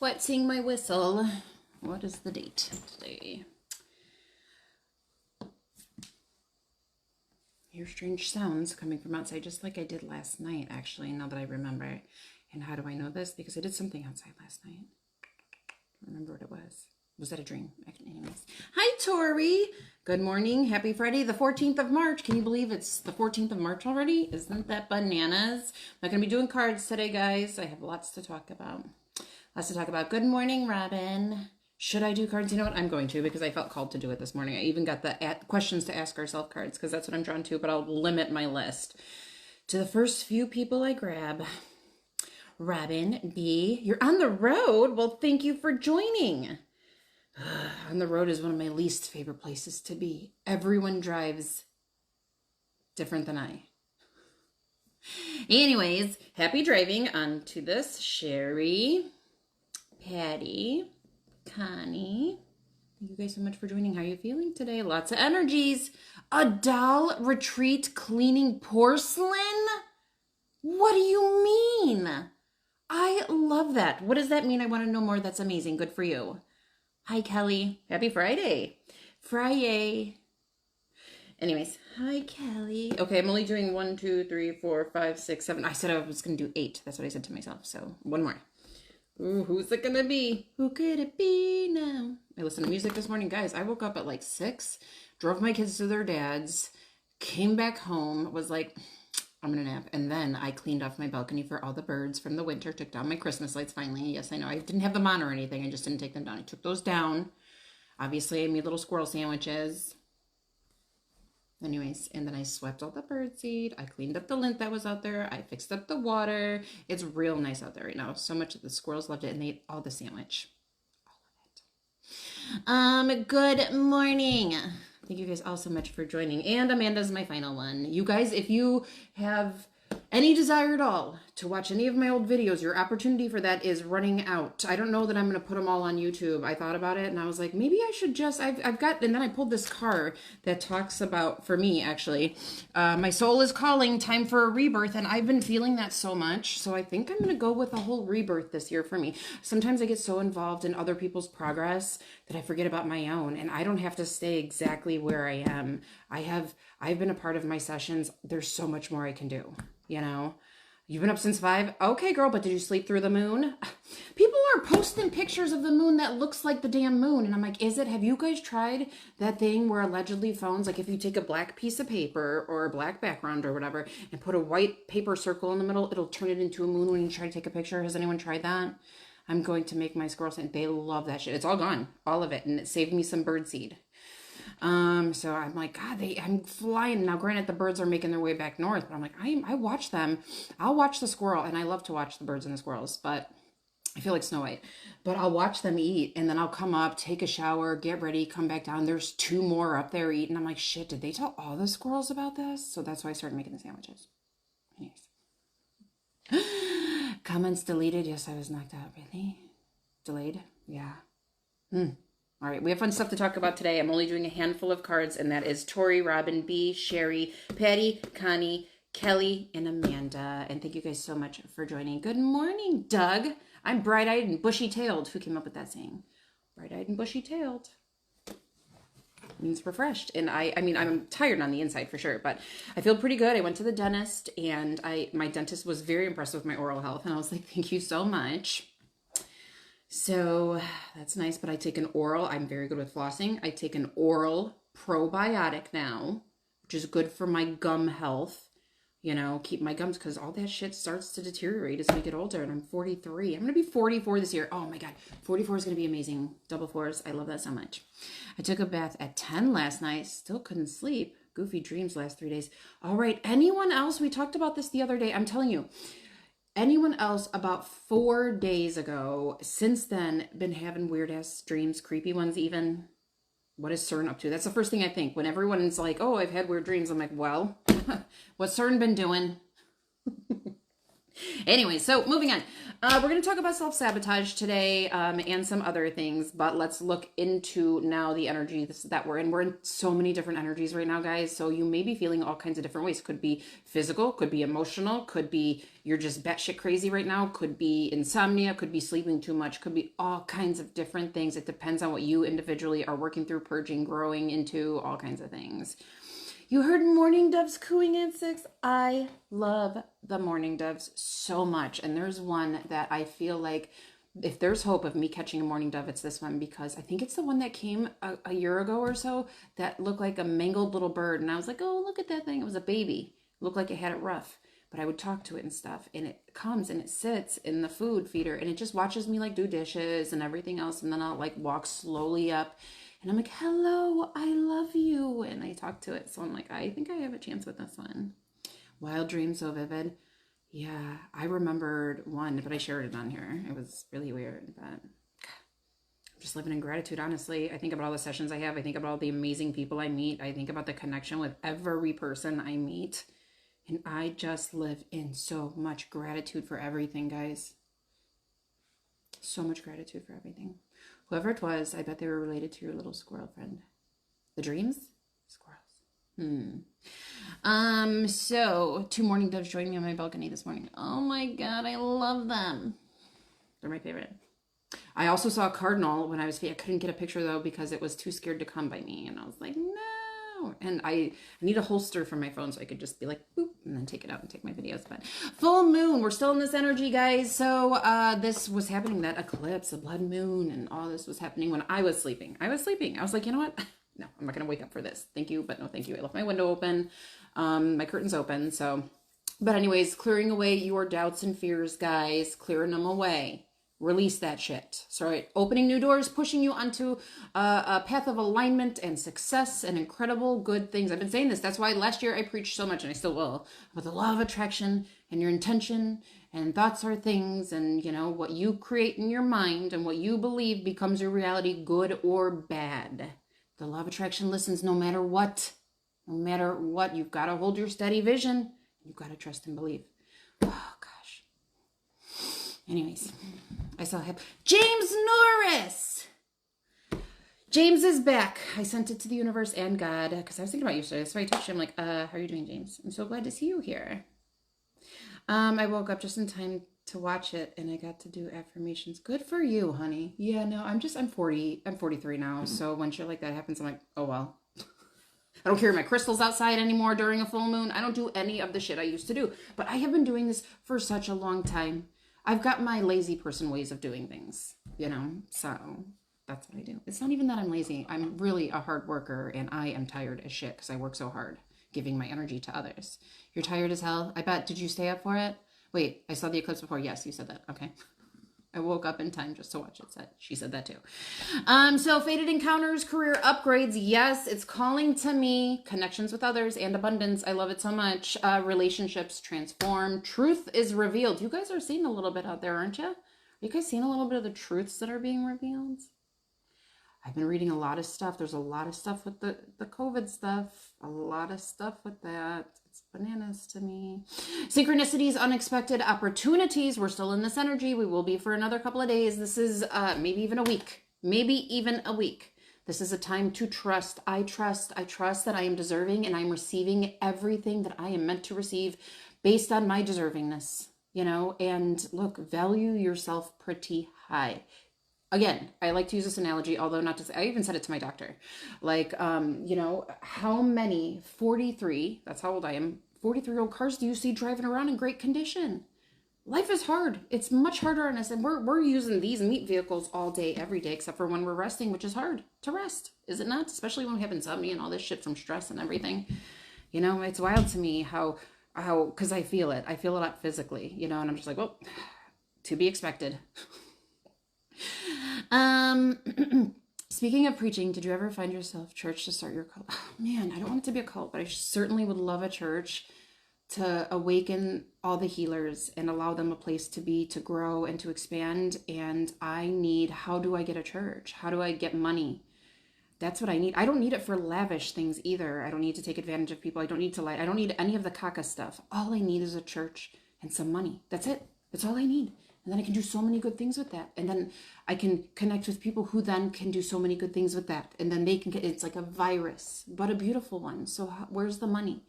wetting my whistle. What is the date today? Hear strange sounds coming from outside, just like I did last night, actually, now that I remember. And how do I know this? Because I did something outside last night. I don't remember what it was. Was that a dream? Anyways. Hi, Tori. Good morning. Happy Friday, the 14th of March. Can you believe it's the 14th of March already? Isn't that bananas? I'm not going to be doing cards today, guys. I have lots to talk about. Good morning, Robin. Should I do cards? You know what? I'm going to, because I felt called to do it this morning. I even got the questions to ask ourselves cards, because that's what I'm drawn to, but I'll limit my list to the first few people I grab. Robin B., you're on the road? Well, thank you for joining. On the road is one of my least favorite places to be. Everyone drives different than I. Anyways, happy driving on to this. Sherry, Patty, Connie, thank you guys so much for joining. How are you feeling today? Lots of energies. A doll retreat cleaning porcelain? What do you mean? I love that. What does that mean? I want to know more. That's amazing. Good for you. Hi, Kelly. Happy Friday. Friday. Anyways, hi, Kelly. Okay, I'm only doing 1, 2, 3, 4, 5, 6, 7. I said I was going to do 8. That's what I said to myself. So one more. Ooh, who's it going to be? Who could it be now? I listened to music this morning. Guys, I woke up at like 6, drove my kids to their dad's, came back home, was like, I'm going to nap. And then I cleaned off my balcony for all the birds from the winter, took down my Christmas lights finally. Yes, I know. I didn't have them on or anything. I just didn't take them down. I took those down. Obviously, I made little squirrel sandwiches. Anyways, and then I swept all the birdseed. I cleaned up the lint that was out there. I fixed up the water. It's real nice out there right now. So much that the squirrels loved it, and they ate all the sandwich. All of it. Good morning. Thank you guys all so much for joining. And Amanda's my final one. You guys, if you have any desire at all to watch any of my old videos, your opportunity for that is running out. I don't know that I'm going to put them all on YouTube. I thought about it and I was like, maybe I should just, I've got, and then I pulled this card that talks about, for me actually, my soul is calling, time for a rebirth. And I've been feeling that so much. So I think I'm going to go with a whole rebirth this year for me. Sometimes I get so involved in other people's progress that I forget about my own, and I don't have to stay exactly where I am. I've been a part of my sessions. There's so much more I can do. You know, you've been up since 5. Okay, girl, but did you sleep through the moon? People are posting pictures of the moon that looks like the damn moon. And I'm like, is it? Have you guys tried that thing where allegedly phones, like if you take a black piece of paper or a black background or whatever and put a white paper circle in the middle, it'll turn it into a moon when you try to take a picture? Has anyone tried that? I'm going to make my squirrels, and they love that shit. It's all gone, all of it. And it saved me some bird seed. So I'm like, God, I'm flying. Now, granted, the birds are making their way back north, but I'm like, I watch them. I'll watch the squirrel, and I love to watch the birds and the squirrels, but I feel like Snow White. But I'll watch them eat, and then I'll come up, take a shower, get ready, come back down. There's 2 more up there eating. I'm like, shit, did they tell all the squirrels about this? So that's why I started making the sandwiches. Anyways. Comments deleted. Yes, I was knocked out. Really? Delayed? Yeah. All right, we have fun stuff to talk about today. I'm only doing a handful of cards, and that is Tori, Robin, B, Sherry, Patty, Connie, Kelly, and Amanda. And thank you guys so much for joining. Good morning, Doug. I'm bright-eyed and bushy-tailed. Who came up with that saying? Bright-eyed and bushy-tailed. Means refreshed. And I mean, I'm tired on the inside for sure, but I feel pretty good. I went to the dentist, and my dentist was very impressed with my oral health, and I was like, thank you so much. So that's nice, but I take an oral. I'm very good with flossing. I take an oral probiotic now, which is good for my gum health. You know, keep my gums, because all that shit starts to deteriorate as we get older, and I'm 43. I'm going to be 44 this year. Oh my God. 44 is going to be amazing. Double 4s. I love that so much. I took a bath at 10 last night. Still couldn't sleep. Goofy dreams last 3 days. All right. Anyone else? We talked about this the other day. I'm telling you. Anyone else about 4 days ago, since then, been having weird-ass dreams, creepy ones even? What is CERN up to? That's the first thing I think. When everyone's like, oh, I've had weird dreams, I'm like, well, what's CERN been doing? Anyway, so moving on. We're going to talk about self-sabotage today and some other things, but let's look into now the energy that we're in. We're in so many different energies right now, guys. So you may be feeling all kinds of different ways. Could be physical, could be emotional, could be you're just batshit crazy right now, could be insomnia, could be sleeping too much, could be all kinds of different things. It depends on what you individually are working through, purging, growing into, all kinds of things. You heard morning doves cooing at 6. I love the morning doves so much. And there's one that I feel like if there's hope of me catching a morning dove, it's this one, because I think it's the one that came a year ago or so that looked like a mangled little bird. And I was like, oh, look at that thing. It was a baby. It looked like it had it rough. But I would talk to it and stuff. And it comes and it sits in the food feeder. And it just watches me like do dishes and everything else. And then I'll like walk slowly up. And I'm like, hello, I love you. And I talk to it. So I'm like, I think I have a chance with this one. Wild dreams, so vivid. Yeah, I remembered one, but I shared it on here. It was really weird, but I'm just living in gratitude, honestly. I think about all the sessions I have. I think about all the amazing people I meet. I think about the connection with every person I meet. And I just live in so much gratitude for everything, guys. So much gratitude for everything. Whoever it was, I bet they were related to your little squirrel friend. The dreams? Squirrels. So 2 morning doves joined me on my balcony this morning. Oh my God, I love them. They're my favorite. I also saw a cardinal when I couldn't get a picture though because it was too scared to come by me. And I was like, no. And I need a holster for my phone so I could just be like, boop, and then take it out and take my videos. But full moon, we're still in this energy, guys. So this was happening, that eclipse, a blood moon, and all this was happening when I was sleeping. I was like, you know what? No, I'm not going to wake up for this. Thank you, but no thank you. I left my window open, my curtains open. So, but anyways, clearing away your doubts and fears, guys, clearing them away. Release that shit. So, right, opening new doors, pushing you onto a path of alignment and success and incredible good things. I've been saying this. That's why last year I preached so much, and I still will, about the law of attraction and your intention, and thoughts are things, and you know what you create in your mind and what you believe becomes your reality, good or bad. The law of attraction listens no matter what. No matter what, you've got to hold your steady vision. You've got to trust and believe. Oh gosh. Anyways, I saw him. James Norris! James is back. I sent it to the universe and God because I was thinking about you yesterday. So I texted him like, how are you doing, James? I'm so glad to see you here. I woke up just in time to watch it and I got to do affirmations. Good for you, honey. Yeah, no, I'm 43 now. So when shit like that happens, I'm like, oh well. I don't carry my crystals outside anymore during a full moon. I don't do any of the shit I used to do. But I have been doing this for such a long time. I've got my lazy person ways of doing things, you know, so that's what I do. It's not even that I'm lazy. I'm really a hard worker and I am tired as shit because I work so hard giving my energy to others. You're tired as hell? I bet. Did you stay up for it? Wait, I saw the eclipse before. Yes, you said that. Okay. I woke up in time just to watch it. She said that too. So fated encounters, career upgrades. Yes, it's calling to me. Connections with others and abundance. I love it so much. Relationships transform. Truth is revealed. You guys are seeing a little bit out there, aren't you? Are you guys seeing a little bit of the truths that are being revealed? I've been reading a lot of stuff. There's a lot of stuff with the COVID stuff. A lot of stuff with that. It's bananas to me. Synchronicities, unexpected opportunities. We're still in this energy. We will be for another couple of days. This is maybe even a week. Maybe even a week. This is a time to trust. I trust that I am deserving and I'm receiving everything that I am meant to receive based on my deservingness, you know, and look, value yourself pretty high. Again, I like to use this analogy, although not to say, I even said it to my doctor. Like, you know, how many 43, that's how old I am, 43-year-old cars do you see driving around in great condition? Life is hard. It's much harder on us. And we're using these meat vehicles all day, every day, except for when we're resting, which is hard to rest. Is it not? Especially when we have insomnia and all this shit from stress and everything. You know, it's wild to me how, because I feel it up physically, you know, and I'm just like, well, to be expected. Speaking of preaching, did you ever find yourself church to start your cult? Oh, man, I don't want it to be a cult, but I certainly would love a church to awaken all the healers and allow them a place to be, to grow and to expand. And how do I get a church? How do I get money? That's what I need. I don't need it for lavish things either. I don't need to take advantage of people. I don't need to lie. I don't need any of the caca stuff. All I need is a church and some money. That's it. That's all I need. And then I can do so many good things with that. And then I can connect with people who then can do so many good things with that. And then they can get, it's like a virus, but a beautiful one. So where's the money?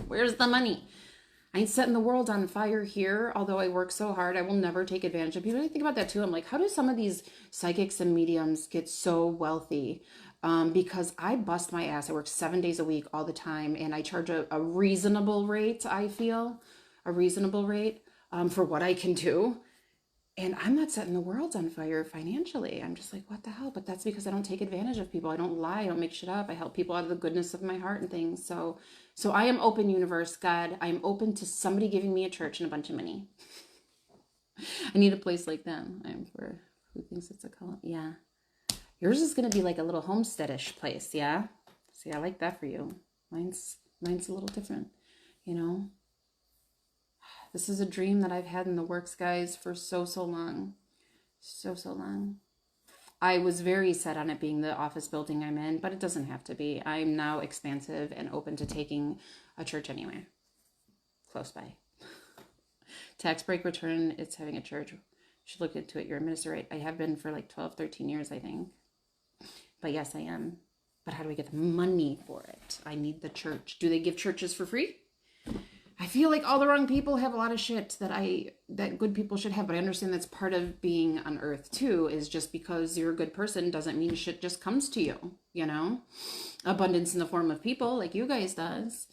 Where's the money? I ain't setting the world on fire here, although I work so hard. I will never take advantage of people. I think about that too. I'm like, how do some of these psychics and mediums get so wealthy? Because I bust my ass. I work 7 days a week all the time, and I charge a reasonable rate, I feel. A reasonable rate for what I can do. And I'm not setting the world on fire financially. I'm just like, what the hell? But that's because I don't take advantage of people. I don't lie. I don't make shit up. I help people out of the goodness of my heart and things. So I am open, universe, God. I am open to somebody giving me a church and a bunch of money. I need a place like that. I'm for who thinks it's a cult. Yeah. Yours is going to be like a little homesteadish place. Yeah. See, I like that for you. Mine's a little different, you know. This is a dream that I've had in the works, guys, for so long. So long. I was very set on it being the office building I'm in, but it doesn't have to be. I'm now expansive and open to taking a church anywhere. Close by. Tax break return, it's having a church. You should look into it. You're a minister, right? I have been for like 12, 13 years, I think. But yes, I am. But how do I get the money for it? I need the church. Do they give churches for free? I feel like all the wrong people have a lot of shit that good people should have, but I understand that's part of being on earth too, is just because you're a good person doesn't mean shit just comes to you, you know? Abundance in the form of people like you guys does.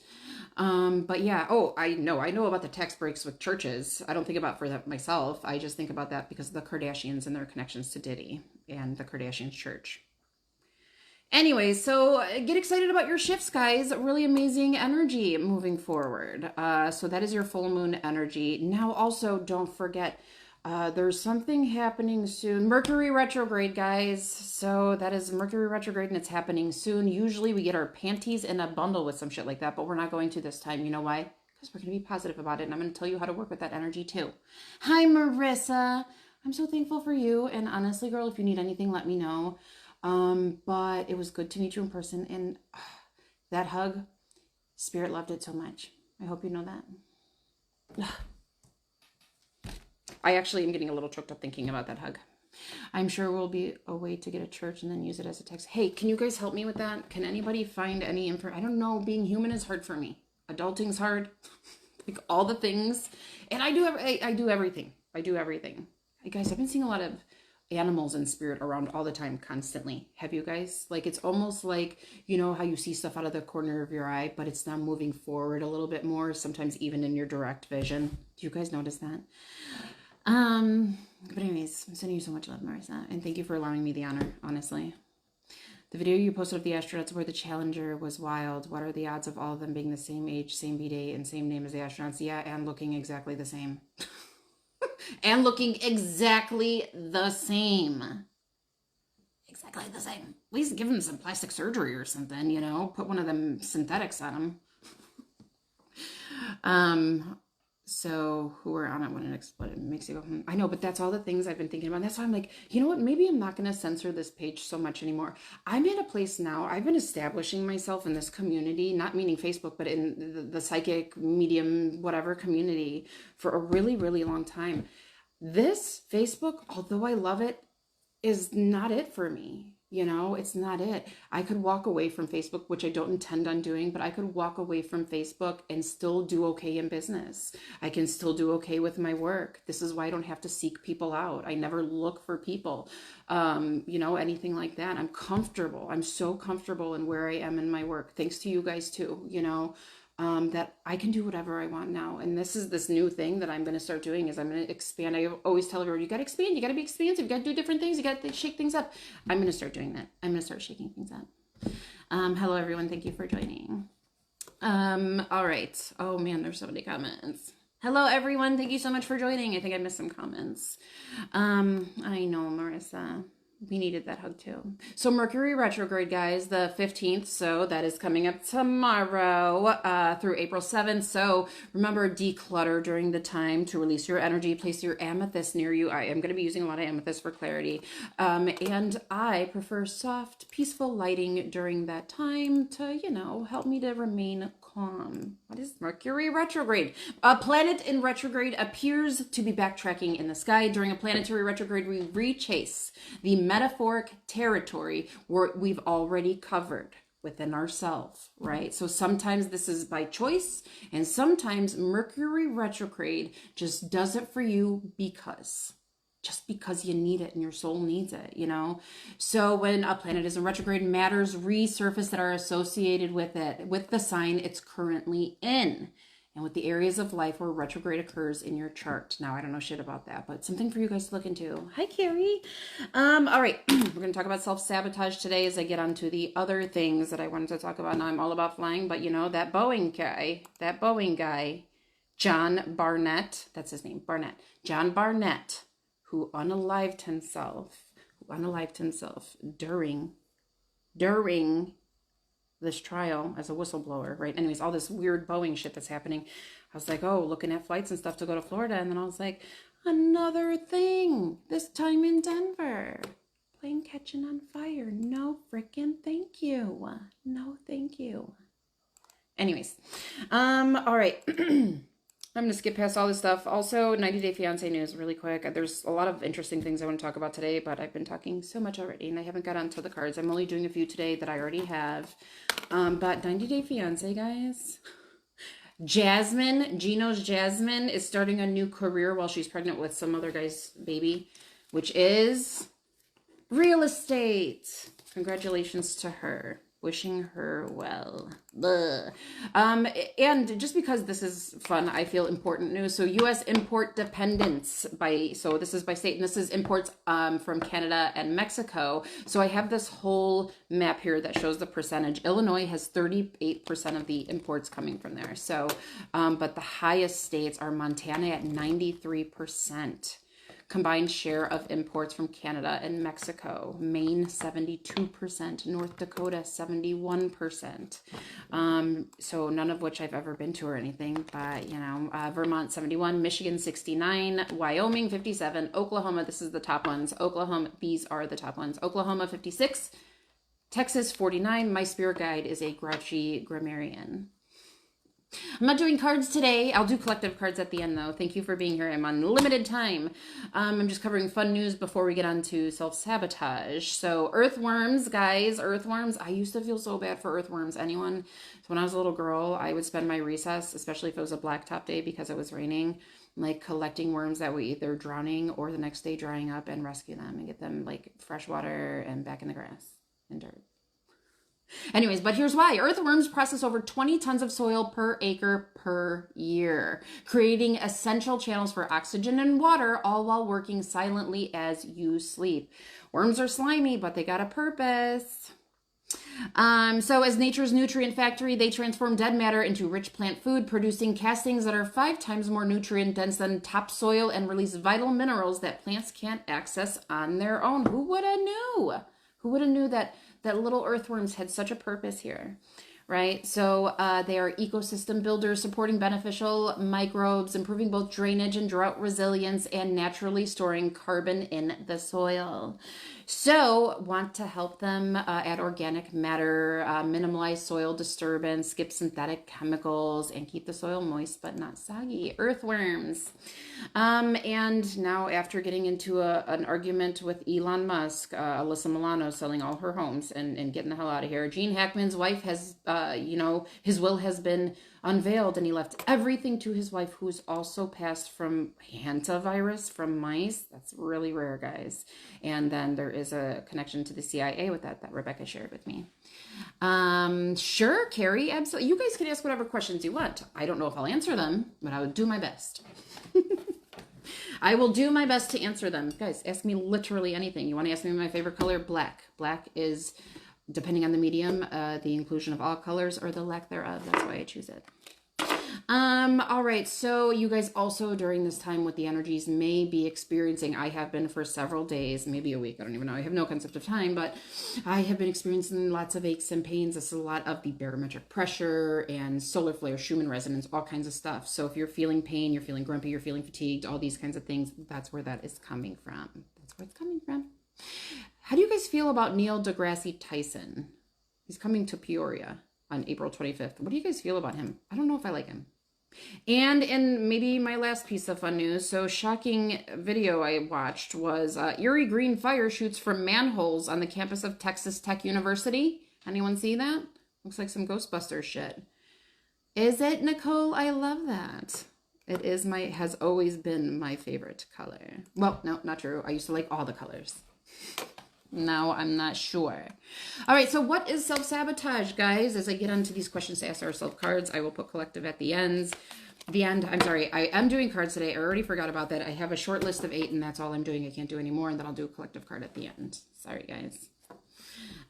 But yeah, I know about the tax breaks with churches. I don't think about for that myself. I just think about that because of the Kardashians and their connections to Diddy and the Kardashians church. Anyway, so get excited about your shifts, guys. Really amazing energy moving forward. So that is your full moon energy. Now, also, don't forget, there's something happening soon. Mercury retrograde, guys. So that is Mercury retrograde, and it's happening soon. Usually we get our panties in a bundle with some shit like that, but we're not going to this time. You know why? Because we're going to be positive about it, and I'm going to tell you how to work with that energy, too. Hi, Marissa. I'm so thankful for you, and honestly, girl, if you need anything, let me know. But it was good to meet you in person, and that hug, Spirit loved it so much. I hope you know that. I actually am getting a little choked up thinking about that hug. I'm sure we'll be a way to get a church and then use it as a text. Hey, can you guys help me with that? Can anybody find any info? I don't know. Being human is hard for me. Adulting's hard. Like all the things. And I do everything. I do everything. Hey guys, I've been seeing a lot of animals and spirit around all the time, constantly. Have you guys? Like, it's almost like, you know how you see stuff out of the corner of your eye, but it's now moving forward a little bit more, sometimes even in your direct vision. Do you guys notice that? But anyways, I'm sending you so much love, Marissa, and thank you for allowing me the honor, honestly. The video you posted of the astronauts where the Challenger was wild. What are the odds of all of them being the same age, same B-date, and same name as the astronauts? Yeah, and looking exactly the same. And looking exactly the same. Exactly the same. At least give them some plastic surgery or something, you know? Put one of them synthetics on them. So who are on it when it exploded? It makes you go, I know, but that's all the things I've been thinking about. That's why I'm like, you know what? Maybe I'm not going to censor this page so much anymore. I'm in a place now. I've been establishing myself in this community, not meaning Facebook, but in the psychic, medium, whatever community for a really, really long time. This Facebook, although I love it, is not it for me. You know, it's not it. I could walk away from Facebook, which I don't intend on doing, but I could walk away from Facebook and still do okay in business. I can still do okay with my work. This is why I don't have to seek people out. I never look for people, you know, anything like that. I'm comfortable. I'm so comfortable in where I am in my work. Thanks to you guys too, you know. That I can do whatever I want now. And this is this new thing that I'm going to start doing is I'm going to expand. I always tell everyone, you got to expand. You got to be expansive. You got to do different things. You got to shake things up. I'm going to start doing that. I'm going to start shaking things up. Hello, everyone. Thank you for joining. All right. Oh, man, there's so many comments. Hello, everyone. Thank you so much for joining. I think I missed some comments. I know, Marissa. We needed that hug too. So Mercury retrograde, guys, the 15th. So that is coming up tomorrow through April 7th. So remember, declutter during the time to release your energy. Place your amethyst near you. I am going to be using a lot of amethyst for clarity. And I prefer soft, peaceful lighting during that time to, you know, help me to remain calm. What is Mercury retrograde? A planet in retrograde appears to be backtracking in the sky. During a planetary retrograde, we rechase the metaphoric territory where we've already covered within ourselves, right? So sometimes this is by choice, and sometimes Mercury retrograde just does it for you just because you need it and your soul needs it, you know? So when a planet is in retrograde, matters resurface that are associated with it, with the sign it's currently in, and with the areas of life where retrograde occurs in your chart. Now, I don't know shit about that, but something for you guys to look into. Hi, Carrie. All right, we're going to talk about self-sabotage today as I get onto the other things that I wanted to talk about. Now, I'm all about flying, but you know, that Boeing guy, John Barnett, that's his name, Barnett. John Barnett, who unalived himself during this trial as a whistleblower, right? Anyways, all this weird Boeing shit that's happening. I was like, oh, looking at flights and stuff to go to Florida. And then I was like, another thing, this time in Denver. Plane catching on fire. No freaking thank you. No thank you. Anyways, all right. I'm going to skip past all this stuff. Also, 90 Day Fiancé news really quick. There's a lot of interesting things I want to talk about today, but I've been talking so much already, and I haven't got onto the cards. I'm only doing a few today that I already have. But 90 Day Fiancé, guys. Gino's Jasmine is starting a new career while she's pregnant with some other guy's baby, which is real estate. Congratulations to her. Wishing her well. And just because this is fun, I feel important news. So U.S. import dependence so this is by state, and this is imports from Canada and Mexico. So I have this whole map here that shows the percentage. Illinois has 38% of the imports coming from there. So, but the highest states are Montana at 93%. Combined share of imports from Canada and Mexico. Maine, 72%. North Dakota, 71%. So none of which I've ever been to or anything, but, you know, Vermont, 71. Michigan, 69. Wyoming, 57. Oklahoma, this is the top ones. Oklahoma, these are the top ones. Oklahoma, 56. Texas, 49. My spirit guide is a grouchy grammarian. I'm not doing cards today. I'll do collective cards at the end, though. Thank you for being here. I'm on limited time. I'm just covering fun news before we get on to self-sabotage. So earthworms, guys, earthworms. I used to feel so bad for earthworms. Anyone? So when I was a little girl, I would spend my recess, especially if it was a blacktop day because it was raining, like collecting worms that were either drowning or the next day drying up, and rescue them and get them like fresh water and back in the grass and dirt. Anyways, but here's why. Earthworms process over 20 tons of soil per acre per year, creating essential channels for oxygen and water, all while working silently as you sleep. Worms are slimy, but they got a purpose. So as nature's nutrient factory, they transform dead matter into rich plant food, producing castings that are 5 times more nutrient dense than topsoil and release vital minerals that plants can't access on their own. Who would have knew? Who would have knew that little earthworms had such a purpose here, right? So they are ecosystem builders, supporting beneficial microbes, improving both drainage and drought resilience, and naturally storing carbon in the soil. So want to help them add organic matter, minimize soil disturbance, skip synthetic chemicals, and keep the soil moist but not soggy. Earthworms. And now after getting into an argument with Elon Musk, Alyssa Milano selling all her homes and getting the hell out of here. Gene Hackman's wife has, his will has been unveiled, and he left everything to his wife, who's also passed from hantavirus from mice. That's really rare, guys. And then there is a connection to the CIA with that Rebecca shared with me. Sure, Carrie, absolutely. You guys can ask whatever questions you want. I don't know if I'll answer them, but I would do my best. I will do my best to answer them. Guys, ask me literally anything. You want to ask me my favorite color? Black. Black is, depending on the medium, the inclusion of all colors or the lack thereof. That's why I choose it. All right. So you guys also during this time with the energies may be experiencing, I have been for several days, maybe a week. I don't even know. I have no concept of time, but I have been experiencing lots of aches and pains. This is a lot of the barometric pressure and solar flare, Schumann resonance, all kinds of stuff. So if you're feeling pain, you're feeling grumpy, you're feeling fatigued, all these kinds of things, that's where that is coming from. That's where it's coming from. How do you guys feel about Neil deGrasse Tyson? He's coming to Peoria on April 25th. What do you guys feel about him? I don't know if I like him. And maybe my last piece of fun news. So shocking video I watched was eerie green fire shoots from manholes on the campus of Texas Tech University. Anyone see that? Looks like some Ghostbusters shit. Is it, Nicole? I love that. It is has always been my favorite color. Well, no, not true. I used to like all the colors. Now I'm not sure. All right, so what is self-sabotage, guys? As I get onto these questions to ask ourselves cards, I will put collective at the end. I'm sorry, I am doing cards today. I already forgot about that. I have a short list of 8, and that's all I'm doing. I can't do any more, and then I'll do a collective card at the end. Sorry, guys.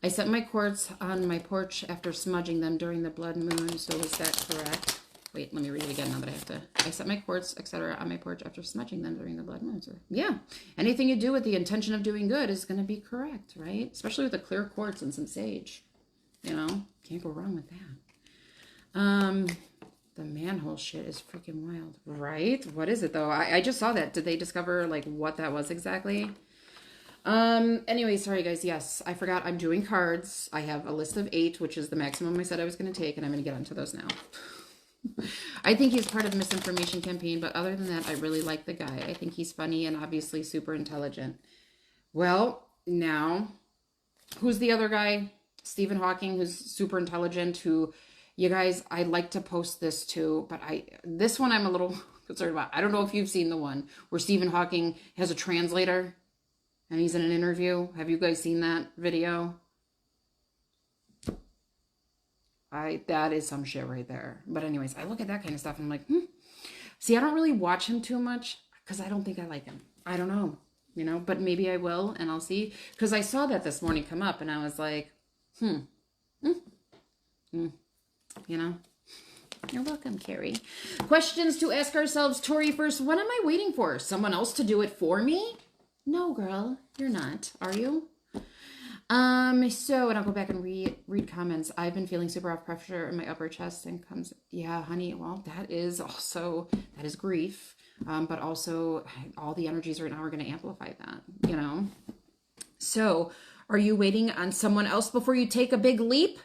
I set my quartz on my porch after smudging them during the blood moon, so was that correct? Wait, let me read it again now that I have to. I set my quartz, etc., on my porch after smudging them during the blood moon. So, yeah, anything you do with the intention of doing good is going to be correct, right? Especially with a clear quartz and some sage. You know, can't go wrong with that. The manhole shit is freaking wild, right? What is it, though? I just saw that. Did they discover, like, what that was exactly? Anyway, sorry, guys. Yes, I forgot I'm doing cards. I have a list of 8, which is the maximum I said I was going to take, and I'm going to get onto those now. I think he's part of the misinformation campaign, but other than that, I really like the guy. I think he's funny and obviously super intelligent. Well, now, who's the other guy? Stephen Hawking, who's super intelligent, who, you guys, I'd like to post this too, but this one I'm a little concerned about. I don't know if you've seen the one where Stephen Hawking has a translator and he's in an interview. Have you guys seen that video? That is some shit right there. But anyways, I look at that kind of stuff and I'm like, See, I don't really watch him too much because I don't think I like him. I don't know, you know, but maybe I will and I'll see. Because I saw that this morning come up and I was like, you know. You're welcome, Carrie. Questions to ask ourselves. Tori first, what am I waiting for? Someone else to do it for me? No, girl, you're not. Are you? So, and I'll go back and read comments. I've been feeling super off pressure in my upper chest and comes, yeah, honey, well, that is grief. But also all the energies right now are going to amplify that, you know? So are you waiting on someone else before you take a big leap?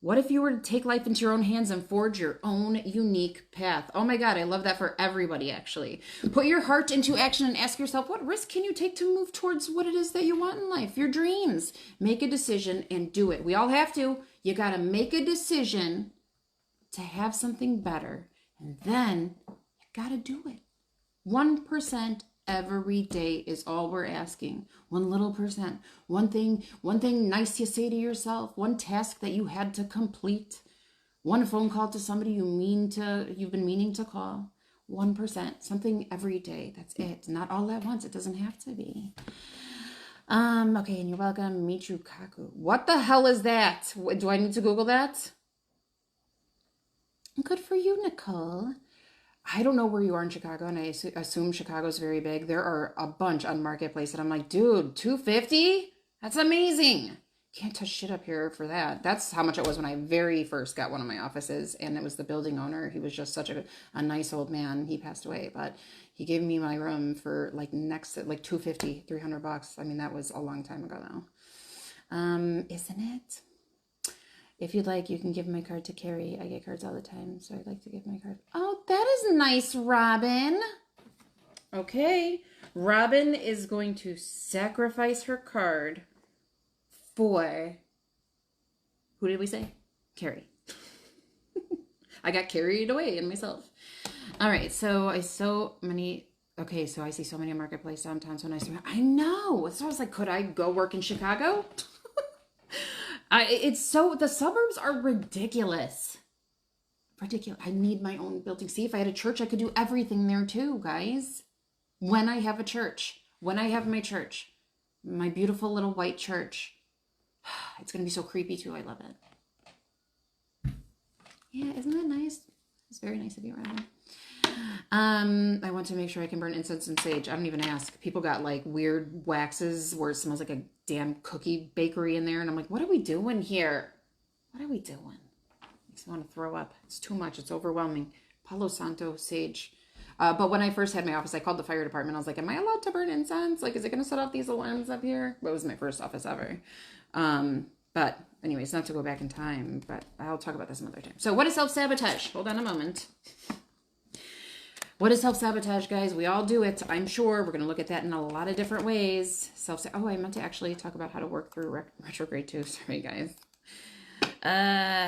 What if you were to take life into your own hands and forge your own unique path? Oh my God, I love that for everybody, actually. Put your heart into action and ask yourself, what risk can you take to move towards what it is that you want in life, your dreams? Make a decision and do it. We all have to. You got to make a decision to have something better, and then you got to do it. 1% every day is all we're asking. 1 little percent. One thing nice you say to yourself, one task that you had to complete, one phone call to somebody you've been meaning to call. 1%, something every day. That's it. Not all at once. It doesn't have to be. Okay, and you're welcome. Michu Kaku. What the hell is that? Do I need to Google that? Good for you, Nicole. I don't know where you are in Chicago, and I assume Chicago's very big. There are a bunch on Marketplace, and I'm like, dude, $250? That's amazing. Can't touch shit up here for that. That's how much it was when I very first got one of my offices, and it was the building owner. He was just such a nice old man. He passed away, but he gave me my room for like $250, $300. I mean, that was a long time ago now. Isn't it? If you'd like, you can give my card to Carrie. I get cards all the time, so I'd like to give my card. Oh, that is nice, Robin. Okay. Robin is going to sacrifice her card for... Who did we say? Carrie. I got carried away in myself. All right, so I see so many on Marketplace downtown, so nice. I know. So I was like, could I go work in Chicago? The suburbs are ridiculous. Ridiculous. I need my own building. See, if I had a church, I could do everything there too, guys. When I have a church, when I have my church, my beautiful little white church, it's going to be so creepy too. I love it. Yeah, isn't that nice? It's Very nice of you, Robin. I want to make sure I can burn incense and sage. I don't even ask. People got like weird waxes where it smells like a damn cookie bakery in there. And I'm like, what are we doing here? What are we doing? Makes me want to throw up. It's too much. It's overwhelming. Palo Santo, sage. But when I first had my office, I called the fire department. I was like, am I allowed to burn incense? Like, is it going to set off these alarms up here? Well, it was my first office ever. But anyways, not to go back in time, but I'll talk about this another time. So what is self-sabotage? Hold on a moment. What is self-sabotage, guys? We all do it, I'm sure. We're going to look at that in a lot of different ways. Oh, I meant to actually talk about how to work through retrograde too. Sorry, guys.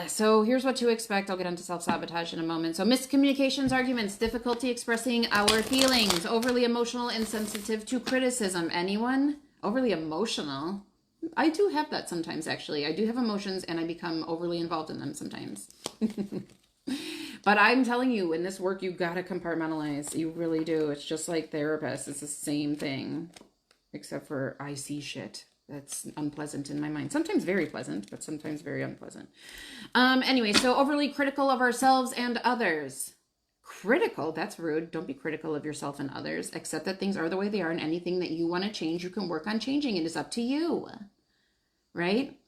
So here's what to expect. I'll get into self-sabotage in a moment. So miscommunications, arguments, difficulty expressing our feelings, overly emotional and sensitive to criticism. Anyone? Overly emotional? I do have that sometimes, actually. I do have emotions and I become overly involved in them sometimes. But I'm telling you, in this work, you got to compartmentalize. You really do. It's just like therapists. It's the same thing, except for I see shit that's unpleasant in my mind. Sometimes very pleasant, but sometimes very unpleasant. Anyway, so overly critical of ourselves and others. Critical? That's rude. Don't be critical of yourself and others. Accept that things are the way they are, and anything that you want to change, you can work on changing. It is up to you. Right?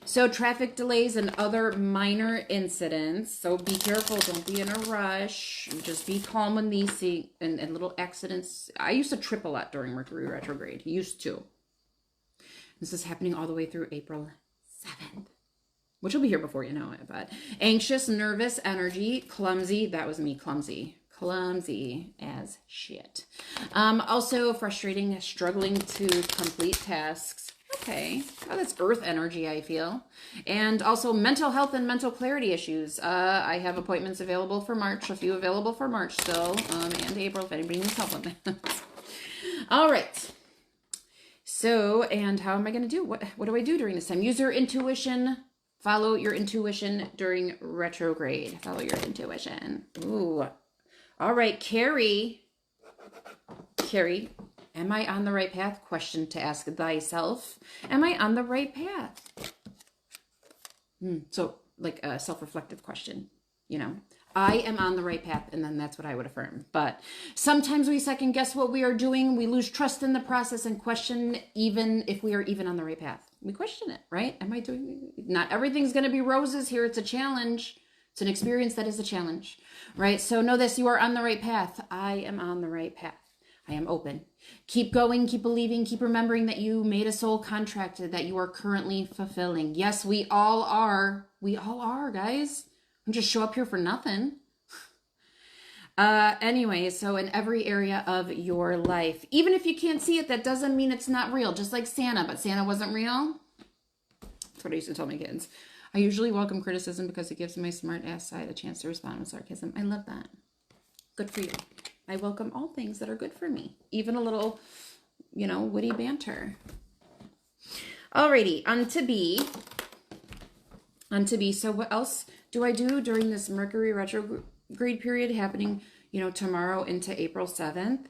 So traffic delays and other minor incidents. So be careful. Don't be in a rush. Just be calm when these and little accidents. I used to trip a lot during Mercury retrograde. Used to. This is happening all the way through April 7th. Which will be here before you know it. But anxious, nervous, energy, clumsy. That was me, clumsy. Clumsy as shit. Also frustrating, struggling to complete tasks. Okay. Oh, that's earth energy, I feel. And also mental health and mental clarity issues. I have appointments available for March, a few available for March still, and April if anybody needs help with that. All right. So, and how am I going to do? What do I do during this time? Use your intuition. Follow your intuition during retrograde. Follow your intuition. Ooh. All right, Carrie. Carrie. Am I on the right path? Question to ask thyself. Am I on the right path? So like a self-reflective question, you know. I am on the right path, and then that's what I would affirm. But sometimes we second guess what we are doing. We lose trust in the process and question even if we are even on the right path. We question it, right? Am I doing? Not everything's going to be roses here. It's a challenge. It's an experience that is a challenge, right? So know this, you are on the right path. I am on the right path. I am open. Keep going, keep believing, keep remembering that you made a soul contract that you are currently fulfilling. Yes, we all are. We all are, guys. Don't just show up here for nothing. Anyway, so in every area of your life, even if you can't see it, that doesn't mean it's not real. Just like Santa, but Santa wasn't real. That's what I used to tell my kids. I usually welcome criticism because it gives my smart ass side a chance to respond with sarcasm. I love that. Good for you. I welcome all things that are good for me. Even a little, you know, witty banter. Alrighty, on to B. So what else do I do during this Mercury retrograde period happening, you know, tomorrow into April 7th?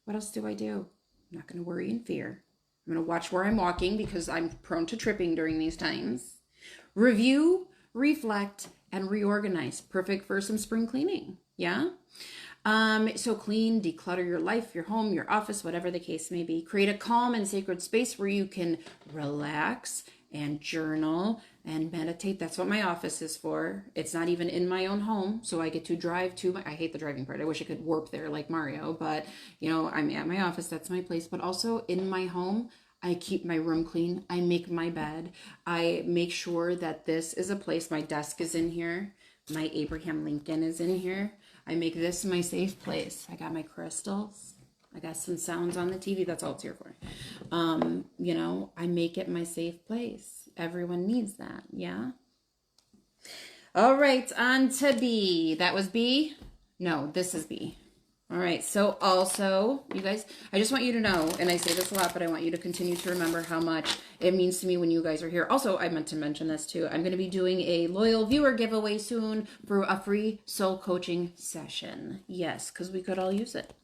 What else do I do? I'm not going to worry and fear. I'm going to watch where I'm walking because I'm prone to tripping during these times. Review, reflect, and reorganize. Perfect for some spring cleaning. Yeah? So clean, declutter your life, your home, your office, whatever the case may be. Create a calm and sacred space where you can relax and journal and meditate. That's what my office is for. It's not even in my own home, so I get to drive to I hate the driving part. I wish I could warp there like Mario, but you know, I'm at my office. That's my place. But also in my home, I keep my room clean. I make my bed. I make sure that this is a place. My desk is in here. My Abraham Lincoln is in here. I make this my safe place. I got my crystals. I got some sounds on the TV. That's all it's here for. You know, I make it my safe place. Everyone needs that. Yeah. All right. On to B. That was B. No, this is B. All right. So also, you guys, I just want you to know, and I say this a lot, but I want you to continue to remember how much it means to me when you guys are here. Also, I meant to mention this too. I'm going to be doing a loyal viewer giveaway soon for a free soul coaching session. Yes, because we could all use it.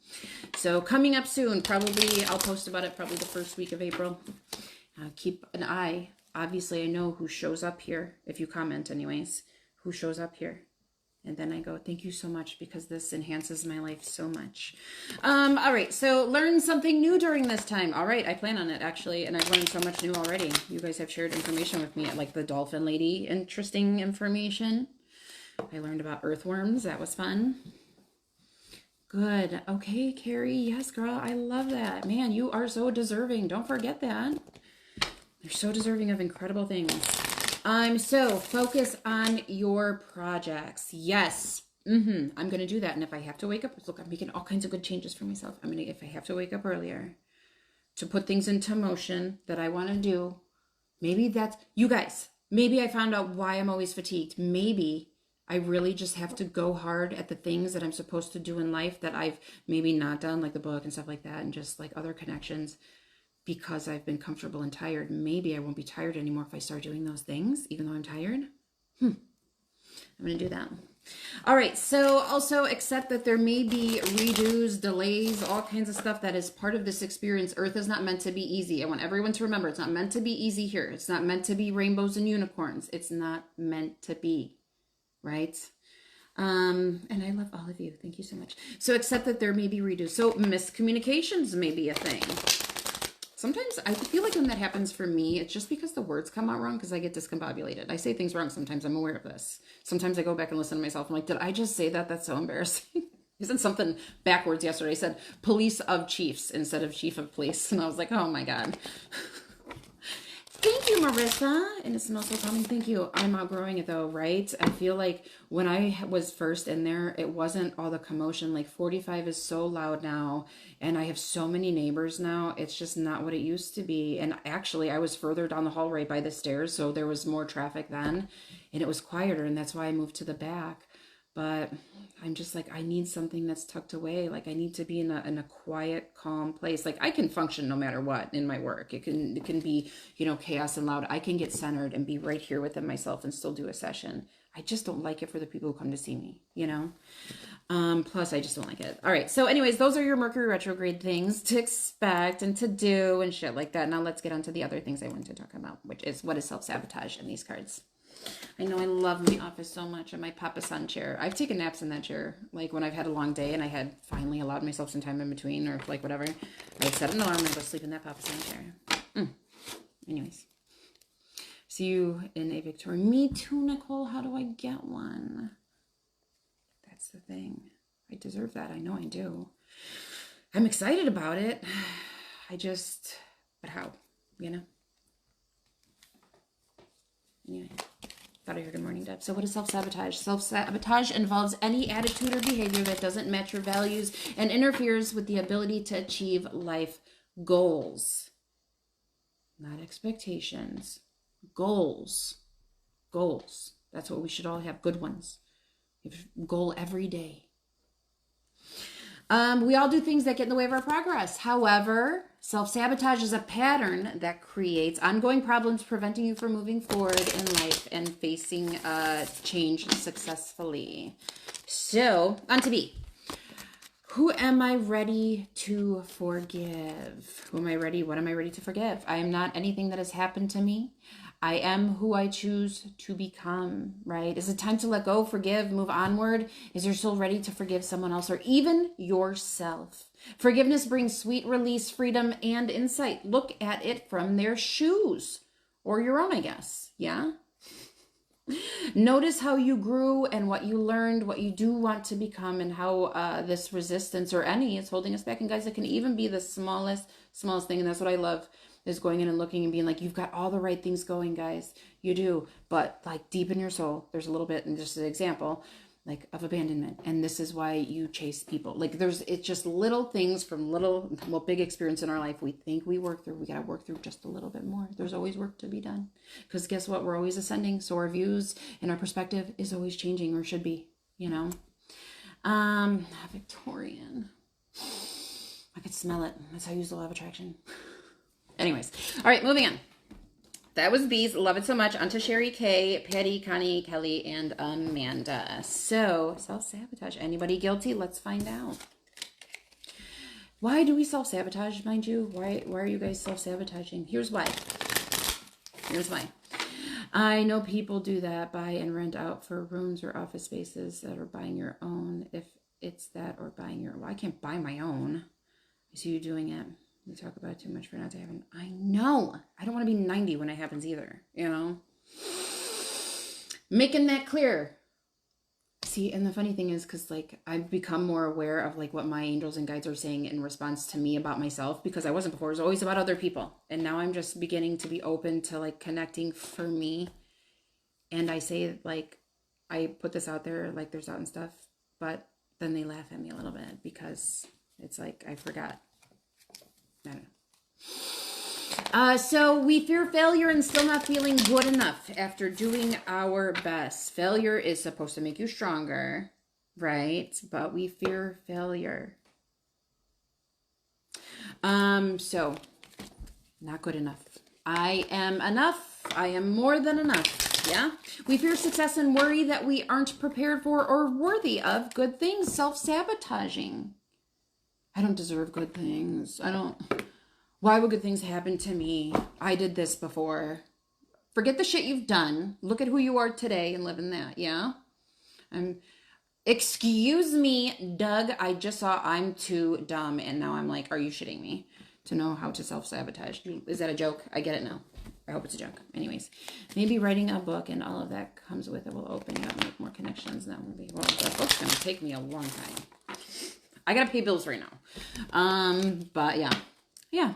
So coming up soon, probably I'll post about it probably the first week of April. Keep an eye. Obviously, I know who shows up here. If you comment anyways, who shows up here. And then I go, thank you so much, because this enhances my life so much. All right, so learn something new during this time. All right, I plan on it, actually, and I've learned so much new already. You guys have shared information with me, like the dolphin lady, interesting information. I learned about earthworms. That was fun. Good. Okay, Carrie. Yes, girl. I love that. Man, you are so deserving. Don't forget that. You're so deserving of incredible things. So focus on your projects. Yes. I'm going to do that. And if I have to wake up, look, I'm making all kinds of good changes for myself. If I have to wake up earlier to put things into motion that I want to do, maybe that's, you guys, maybe I found out why I'm always fatigued. Maybe I really just have to go hard at the things that I'm supposed to do in life that I've maybe not done, like the book and stuff like that, and just like other connections, because I've been comfortable and tired. Maybe I won't be tired anymore if I start doing those things, even though I'm tired. I'm going to do that. All right. So also accept that there may be redos, delays, all kinds of stuff that is part of this experience. Earth is not meant to be easy. I want everyone to remember, it's not meant to be easy here. It's not meant to be rainbows and unicorns. It's not meant to be, right? And I love all of you. Thank you so much. So accept that there may be redos. So miscommunications may be a thing. Sometimes I feel like when that happens for me, it's just because the words come out wrong, because I get discombobulated. I say things wrong sometimes. I'm aware of this. Sometimes I go back and listen to myself. I'm like, did I just say that? That's so embarrassing. I said something backwards yesterday. I said police of chiefs instead of chief of police. And I was like, oh my God. Thank you, Marissa. And it smells so calming. Thank you. I'm outgrowing it though, right? I feel like when I was first in there, it wasn't all the commotion. Like 45 is so loud now. And I have so many neighbors now. It's just not what it used to be. And actually, I was further down the hall right by the stairs. So there was more traffic then. And it was quieter. And that's why I moved to the back. But I'm just like, I need something that's tucked away. Like I need to be in a quiet, calm place. Like I can function no matter what in my work. It can be, chaos and loud. I can get centered and be right here within myself and still do a session. I just don't like it for the people who come to see me, Plus I just don't like it. All right. So anyways, those are your Mercury retrograde things to expect and to do and shit like that. Now let's get on to the other things I wanted to talk about, which is what is self-sabotage in these cards. I know I love my office so much and my Papa San chair. I've taken naps in that chair. Like when I've had a long day and I had finally allowed myself some time in between or like whatever, I would set an alarm and go sleep in that Papa San chair. Anyways. See you in a Victoria. Me too, Nicole. How do I get one? That's the thing. I deserve that. I know I do. I'm excited about it. But how? Anyway. Thought I heard a morning deb. So what is self-sabotage? Self-sabotage involves any attitude or behavior that doesn't match your values and interferes with the ability to achieve life goals. Not expectations. Goals. Goals. That's what we should all have. Good ones. You have a goal every day. We all do things that get in the way of our progress. However, self-sabotage is a pattern that creates ongoing problems, preventing you from moving forward in life and facing change successfully. So, on to B. Who am I ready to forgive? Who am I ready? What am I ready to forgive? I am not anything that has happened to me. I am who I choose to become, right? Is it time to let go, forgive, move onward? Is your soul ready to forgive someone else or even yourself? Forgiveness brings sweet release, freedom, and insight. Look at it from their shoes or your own, I guess. Yeah. Notice how you grew and what you learned, what you do want to become, and how this resistance or any is holding us back. And guys, it can even be the smallest thing. And that's what I love, is going in and looking and being like, you've got all the right things going, guys. You do. But like deep in your soul, there's a little bit, and just an example, like of abandonment. And this is why you chase people. Like it's just little things from big experience in our life we think we work through. We got to work through just a little bit more. There's always work to be done. Because guess what? We're always ascending. So our views and our perspective is always changing, or should be, Victorian. I could smell it. That's how I use the law of attraction. Anyways. All right, moving on. That was these. Love it so much. On to Sherry K, Patty, Connie, Kelly, and Amanda. So, self-sabotage. Anybody guilty? Let's find out. Why do we self-sabotage, mind you? Why are you guys self-sabotaging? Here's why. I know people do that, buy and rent out for rooms or office spaces that are buying your own. If it's that or buying your own. Well, I can't buy my own. I see you doing it. You talk about it too much for not to happen. I know. I don't want to be 90 when it happens either, you know? Making that clear. See, and the funny thing is, because like I've become more aware of like what my angels and guides are saying in response to me about myself, because I wasn't before. It was always about other people. And now I'm just beginning to be open to like connecting for me. And I say like, I put this out there, like there's out and stuff, but then they laugh at me a little bit because it's like, I forgot. I don't know. So we fear failure and still not feeling good enough after doing our best. Failure is supposed to make you stronger, right? But we fear failure. So not good enough. I am enough. I am more than enough. Yeah. We fear success and worry that we aren't prepared for or worthy of good things. Self-sabotaging. I don't deserve good things. Why would good things happen to me? I did this before. Forget the shit you've done. Look at who you are today and live in that. Yeah. Excuse me, Doug. I just saw I'm too dumb. And now I'm like, are you shitting me? To know how to self-sabotage. Is that a joke? I get it now. I hope it's a joke. Anyways, maybe writing a book and all of that comes with it will open you up and make more connections. That will be, well, the book's going to take me a long time. I got to pay bills right now. But yeah. Yeah.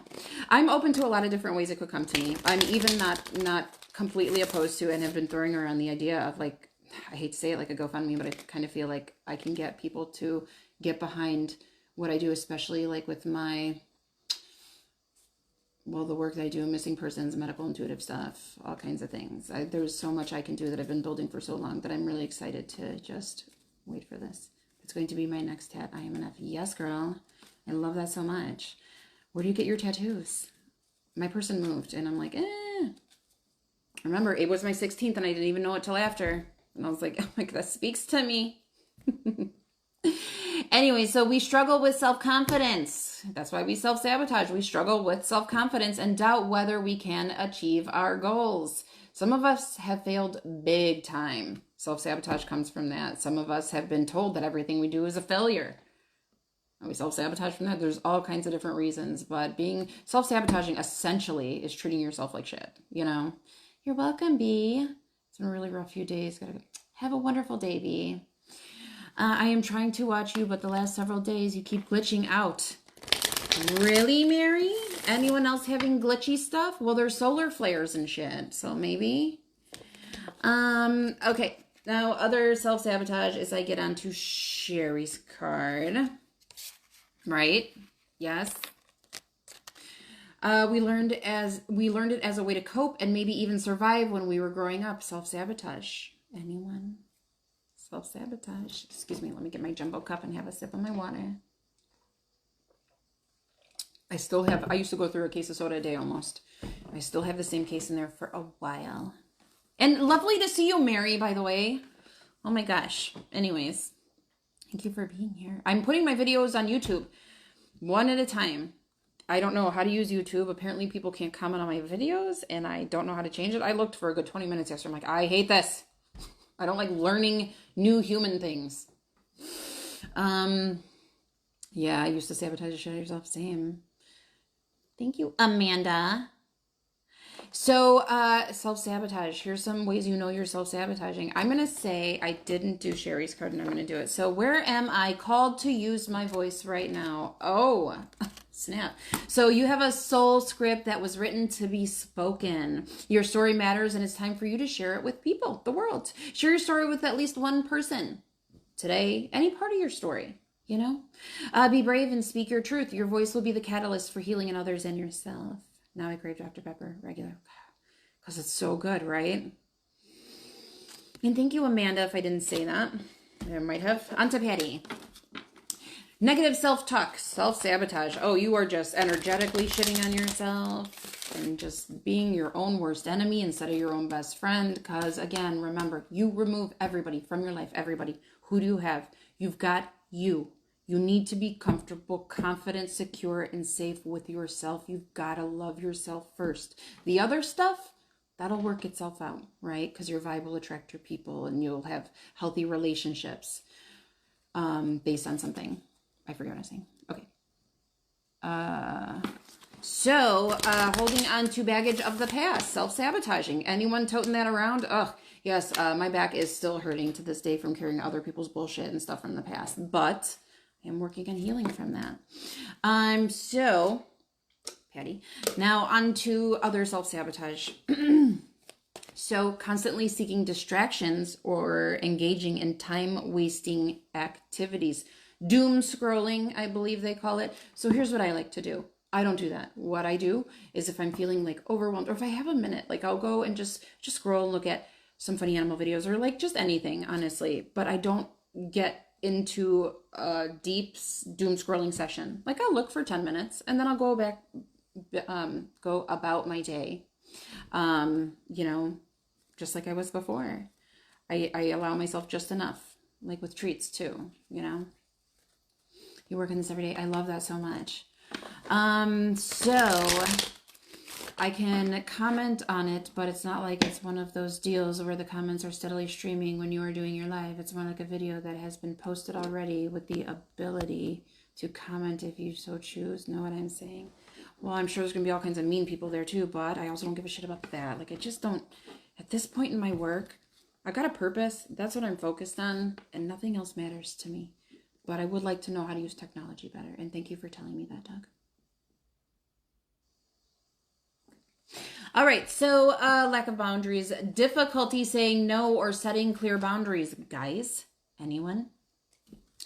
I'm open to a lot of different ways it could come to me. I'm even not completely opposed to and have been throwing around the idea of like, I hate to say it like a GoFundMe, but I kind of feel like I can get people to get behind what I do, especially like with my, well, the work that I do, missing persons, medical intuitive stuff, all kinds of things. There's so much I can do that I've been building for so long that I'm really excited to just wait for this. It's going to be my next tat. I am enough. Yes, girl. I love that so much. Where do you get your tattoos? My person moved and I'm like, Remember, it was my 16th and I didn't even know it till after. And I was like, oh my God, that speaks to me. Anyway, so we struggle with self-confidence. That's why we self-sabotage. We struggle with self-confidence and doubt whether we can achieve our goals. Some of us have failed big time. Self-sabotage comes from that. Some of us have been told that everything we do is a failure. And we self-sabotage from that. There's all kinds of different reasons. But being self-sabotaging essentially is treating yourself like shit. You know? You're welcome, B. It's been a really rough few days. Gotta have a wonderful day, B. I am trying to watch you, but the last several days you keep glitching out. Really, Mary? Anyone else having glitchy stuff? Well, there's solar flares and shit, so maybe. Okay. Now, other self-sabotage is I get onto Sherry's card. Right? Yes. We learned it as a way to cope and maybe even survive when we were growing up. Self-sabotage. Anyone? Self-sabotage. Excuse me, let me get my jumbo cup and have a sip of my water. I used to go through a case of soda a day almost. I still have the same case in there for a while. And lovely to see you, Mary, by the way. Oh my gosh. Anyways, thank you for being here. I'm putting my videos on YouTube one at a time. I don't know how to use YouTube. Apparently people can't comment on my videos and I don't know how to change it. I looked for a good 20 minutes yesterday. I'm like, I hate this. I don't like learning new human things. Yeah, I used to sabotage the shit out of yourself. Same. Thank you, Amanda. So, self-sabotage. Here's some ways you know you're self-sabotaging. I'm going to say I didn't do Sherry's card and I'm going to do it. So, where am I called to use my voice right now? Oh, snap. So, you have a soul script that was written to be spoken. Your story matters and it's time for you to share it with people, the world. Share your story with at least one person. Today, any part of your story, you know? Be brave and speak your truth. Your voice will be the catalyst for healing in others and yourself. Now I crave Dr. Pepper, regular. Because it's so good, right? And thank you, Amanda, if I didn't say that. I might have. On to Patty. Negative self-talk, self-sabotage. Oh, you are just energetically shitting on yourself and just being your own worst enemy instead of your own best friend. Because, again, remember, you remove everybody from your life. Everybody. Who do you have? You've got you. You need to be comfortable, confident, secure, and safe with yourself. You've got to love yourself first. The other stuff, that'll work itself out, right? Because your vibe will attract your people and you'll have healthy relationships based on something. I forget what I was saying. Okay. Holding on to baggage of the past, self-sabotaging. Anyone toting that around? Ugh, yes, my back is still hurting to this day from carrying other people's bullshit and stuff from the past, but I'm working on healing from that. Patty. Now on to other self-sabotage. So constantly seeking distractions or engaging in time-wasting activities. Doom scrolling, I believe they call it. So here's what I like to do. I don't do that. What I do is if I'm feeling like overwhelmed or if I have a minute, like I'll go and just scroll and look at some funny animal videos or like just anything, honestly. But I don't get into a deep doom scrolling session. Like I'll look for 10 minutes and then I'll go back, go about my day. Just like I was before. I allow myself just enough, like with treats too, You work on this every day. I love that so much. So I can comment on it, but it's not like it's one of those deals where the comments are steadily streaming when you are doing your live. It's more like a video that has been posted already with the ability to comment if you so choose. Know what I'm saying? Well, I'm sure there's going to be all kinds of mean people there too, but I also don't give a shit about that. Like I just don't, at this point in my work, I got a purpose. That's what I'm focused on, and nothing else matters to me. But I would like to know how to use technology better. And thank you for telling me that, Doug. All right. So lack of boundaries, difficulty saying no or setting clear boundaries. Guys, anyone?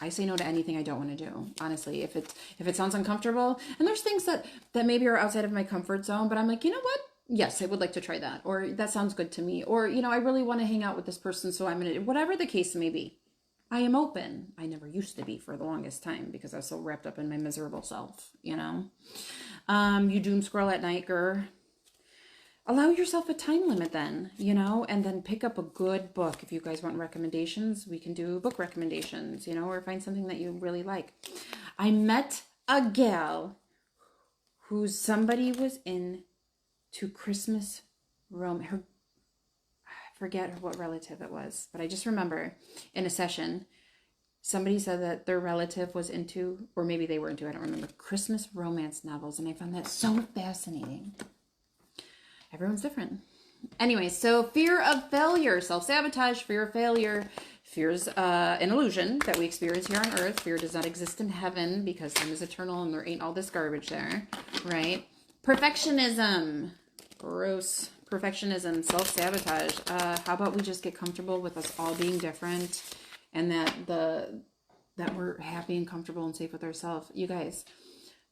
I say no to anything I don't want to do. Honestly, if it sounds uncomfortable, and there's things that maybe are outside of my comfort zone, but I'm like, you know what? Yes, I would like to try that. Or that sounds good to me. Or, I really want to hang out with this person. So I'm going to, whatever the case may be. I am open. I never used to be for the longest time because I was so wrapped up in my miserable self, You doom scroll at night, girl. Allow yourself a time limit then, and then pick up a good book. If you guys want recommendations, we can do book recommendations, or find something that you really like. I met a gal who somebody was into Christmas romance. I forget what relative it was, but I just remember in a session, somebody said that their relative was into, or maybe they were into, I don't remember, Christmas romance novels. And I found that so fascinating. Everyone's different. Anyway, so fear of failure, self-sabotage, fear of failure. Fear's an illusion that we experience here on earth. Fear does not exist in heaven because time is eternal and there ain't all this garbage there, right? Perfectionism. Gross. Perfectionism, self-sabotage. How about we just get comfortable with us all being different and that we're happy and comfortable and safe with ourselves. You guys,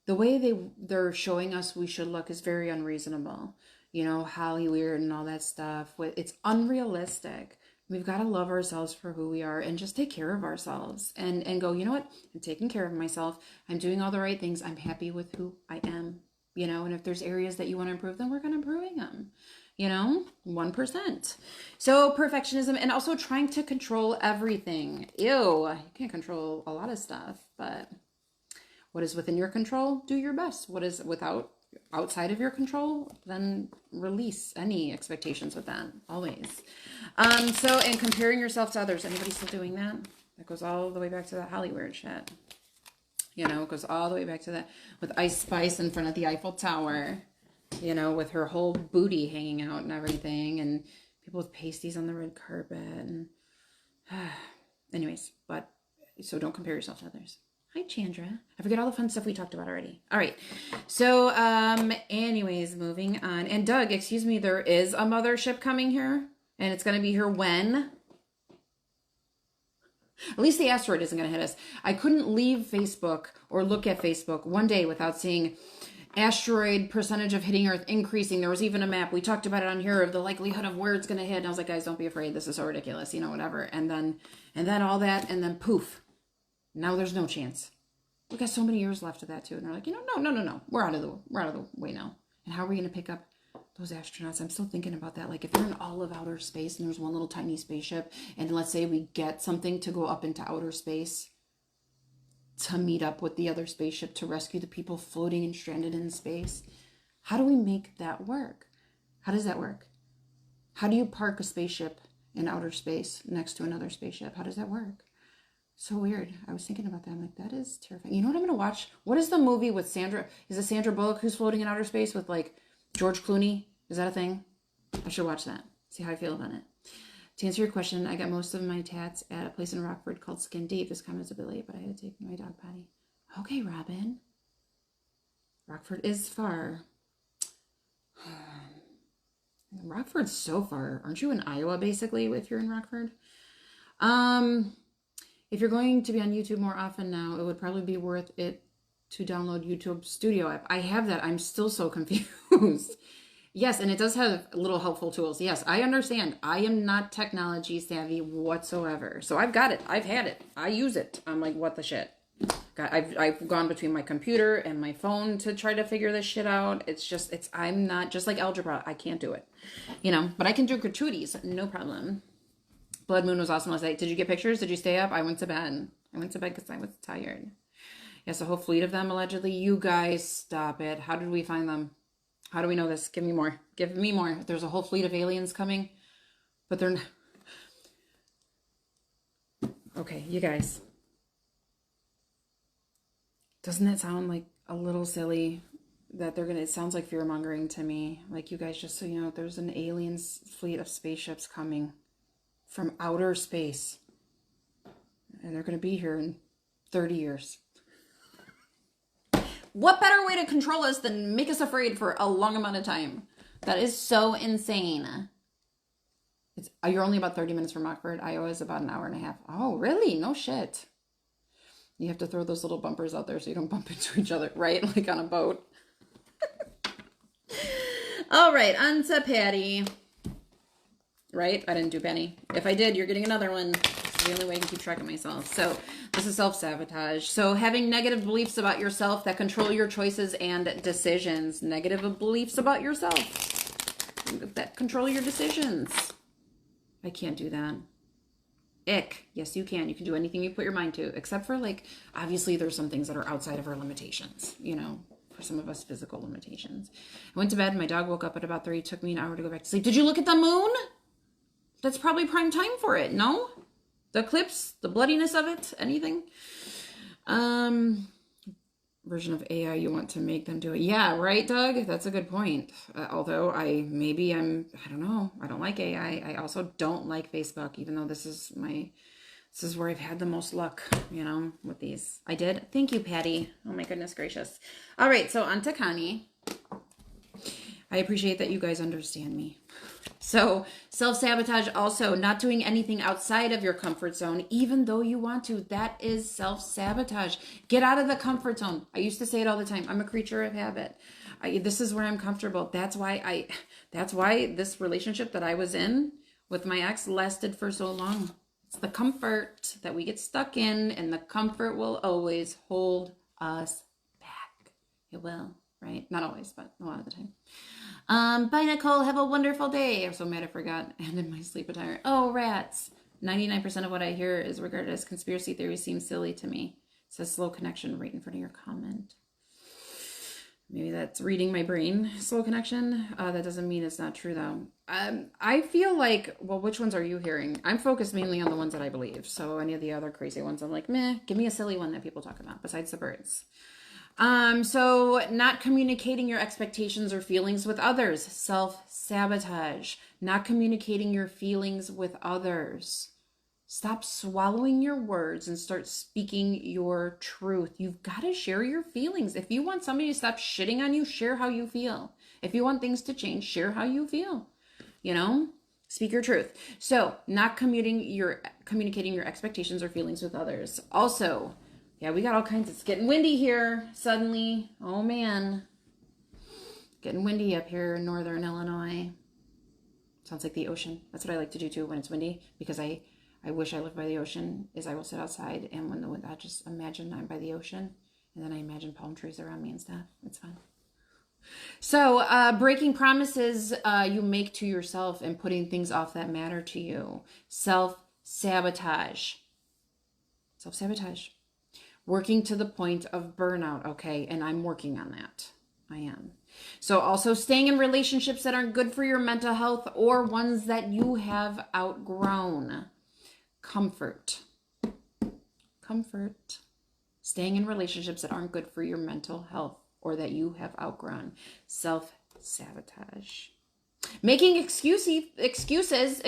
the way they're showing us we should look is very unreasonable. Hollywood and all that stuff. It's unrealistic. We've got to love ourselves for who we are and just take care of ourselves and go, you know what? I'm taking care of myself. I'm doing all the right things. I'm happy with who I am, and if there's areas that you want to improve, then we're going to improving them, 1%. So perfectionism and also trying to control everything. Ew, you can't control a lot of stuff, but what is within your control, do your best. What is outside of your control, then release any expectations with that, always. And comparing yourself to others. Anybody still doing that? That goes all the way back to that Hollywood shit. It goes all the way back to that with Ice Spice in front of the Eiffel Tower, with her whole booty hanging out and everything, and people with pasties on the red carpet. And anyways, so don't compare yourself to others. Hi, Chandra. I forget all the fun stuff we talked about already. All right. So, anyways, moving on. And Doug, excuse me, there is a mothership coming here. And it's going to be here when? At least the asteroid isn't going to hit us. I couldn't leave Facebook or look at Facebook one day without seeing asteroid percentage of hitting Earth increasing. There was even a map. We talked about it on here of the likelihood of where it's going to hit. And I was like, guys, don't be afraid. This is so ridiculous. Whatever. And then all that. And then poof. Now there's no chance. We've got so many years left of that too. And they're like, no. We're out of the way now. And how are we going to pick up those astronauts? I'm still thinking about that. Like if you're in all of outer space and there's one little tiny spaceship, and let's say we get something to go up into outer space to meet up with the other spaceship to rescue the people floating and stranded in space. How do we make that work? How does that work? How do you park a spaceship in outer space next to another spaceship? How does that work? So weird. I was thinking about that. I'm like, that is terrifying. You know what I'm going to watch? What is the movie with Sandra? Is it Sandra Bullock who's floating in outer space with like George Clooney? Is that a thing? I should watch that. See how I feel about it. To answer your question, I got most of my tats at a place in Rockford called Skin Deep. This comment is a bit late, but I had to take my dog potty. Okay, Robin. Rockford is far. Rockford's so far. Aren't you in Iowa, basically, if you're in Rockford? If you're going to be on YouTube more often now, it would probably be worth it to download YouTube Studio app. I have that. I'm still so confused. Yes, and it does have little helpful tools. Yes, I understand. I am not technology savvy whatsoever. So I've got it. I've had it. I use it. I'm like, what the shit? I've gone between my computer and my phone to try to figure this shit out. I'm not, just like algebra. I can't do it. But I can do gratuities. No problem. Blood Moon was awesome last night. Did you get pictures? Did you stay up? I went to bed. Because I was tired. Yes, a whole fleet of them, allegedly. You guys, stop it. How did we find them? How do we know this? Give me more. Give me more. There's a whole fleet of aliens coming. But they're not. Okay, you guys. Doesn't that sound like a little silly that it sounds like fear-mongering to me. Like, you guys, just so you know, there's an alien fleet of spaceships coming from outer space. And they're going to be here in 30 years. What better way to control us than make us afraid for a long amount of time? That is so insane. You're only about 30 minutes from Rockford. Iowa is about an hour and a half. Oh, really? No shit. You have to throw those little bumpers out there so you don't bump into each other, right? Like on a boat. All right, on to Patty. Right? I didn't do Penny. If I did, you're getting another one. It's the only way I can keep track of myself. So this is self-sabotage. So having negative beliefs about yourself that control your choices and decisions. Negative beliefs about yourself that control your decisions. I can't do that. Ick. Yes, you can. You can do anything you put your mind to, except for, like, obviously there's some things that are outside of our limitations, you know, for some of us, physical limitations. I went to bed. My dog woke up at about 3. It took me an hour to go back to sleep. Did you look at the moon? That's probably prime time for it, no? The eclipse, the bloodiness of it, anything? Version of AI you want to make them do it. Yeah, right, Doug? That's a good point. Although I don't know. I don't like AI. I also don't like Facebook, even though this is where I've had the most luck, you know, with these. I did. Thank you, Patty. Oh my goodness gracious. All right, so on to Connie. I appreciate that you guys understand me. So self-sabotage, also not doing anything outside of your comfort zone, even though you want to. That is self-sabotage. Get out of the comfort zone. I used to say it all the time. I'm a creature of habit. This is where I'm comfortable. That's why this relationship that I was in with my ex lasted for so long. It's the comfort that we get stuck in, and the comfort will always hold us back. It will, right? Not always, but a lot of the time. Bye, Nicole. Have a wonderful day. I'm so mad I forgot. And in my sleep attire. Oh, rats. 99% of what I hear is regarded as conspiracy theories. Seems silly to me. It says slow connection right in front of your comment. Maybe that's reading my brain. Slow connection. That doesn't mean it's not true, though. I feel like, well, which ones are you hearing? I'm focused mainly on the ones that I believe. So any of the other crazy ones, I'm like, meh, give me a silly one that people talk about besides the birds. So not communicating your expectations or feelings with others, self-sabotage, not communicating your feelings with others. Stop swallowing your words and start speaking your truth. You've got to share your feelings. If you want somebody to stop shitting on you, share how you feel. If you want things to change, share how you feel, you know, speak your truth. So not communicating your expectations or feelings with others. Also, yeah, we got all kinds. It's getting windy here suddenly. Oh, man. Getting windy up here in northern Illinois. Sounds like the ocean. That's what I like to do, too, when it's windy. Because I wish I lived by the ocean, is I will sit outside. And when the wind, I just imagine I'm by the ocean. And then I imagine palm trees around me and stuff. It's fun. So breaking promises you make to yourself and putting things off that matter to you. Self-sabotage. Self-sabotage. Working to the point of burnout, okay, and I'm working on that. I am. So also staying in relationships that aren't good for your mental health or ones that you have outgrown. Comfort. Comfort. Staying in relationships that aren't good for your mental health or that you have outgrown. Self-sabotage. Making excuses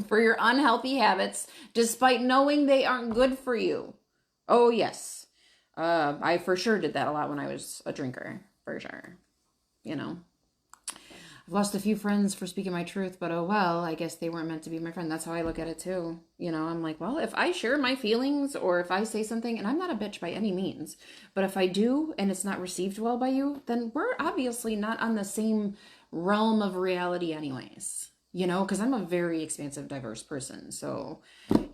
for your unhealthy habits despite knowing they aren't good for you. Oh, yes. I for sure did that a lot when I was a drinker. For sure. You know. I've lost a few friends for speaking my truth, but oh well, I guess they weren't meant to be my friend. That's how I look at it too. You know, I'm like, well, if I share my feelings or if I say something, and I'm not a bitch by any means, but if I do and it's not received well by you, then we're obviously not on the same realm of reality anyways. You know, because I'm a very expansive, diverse person. So,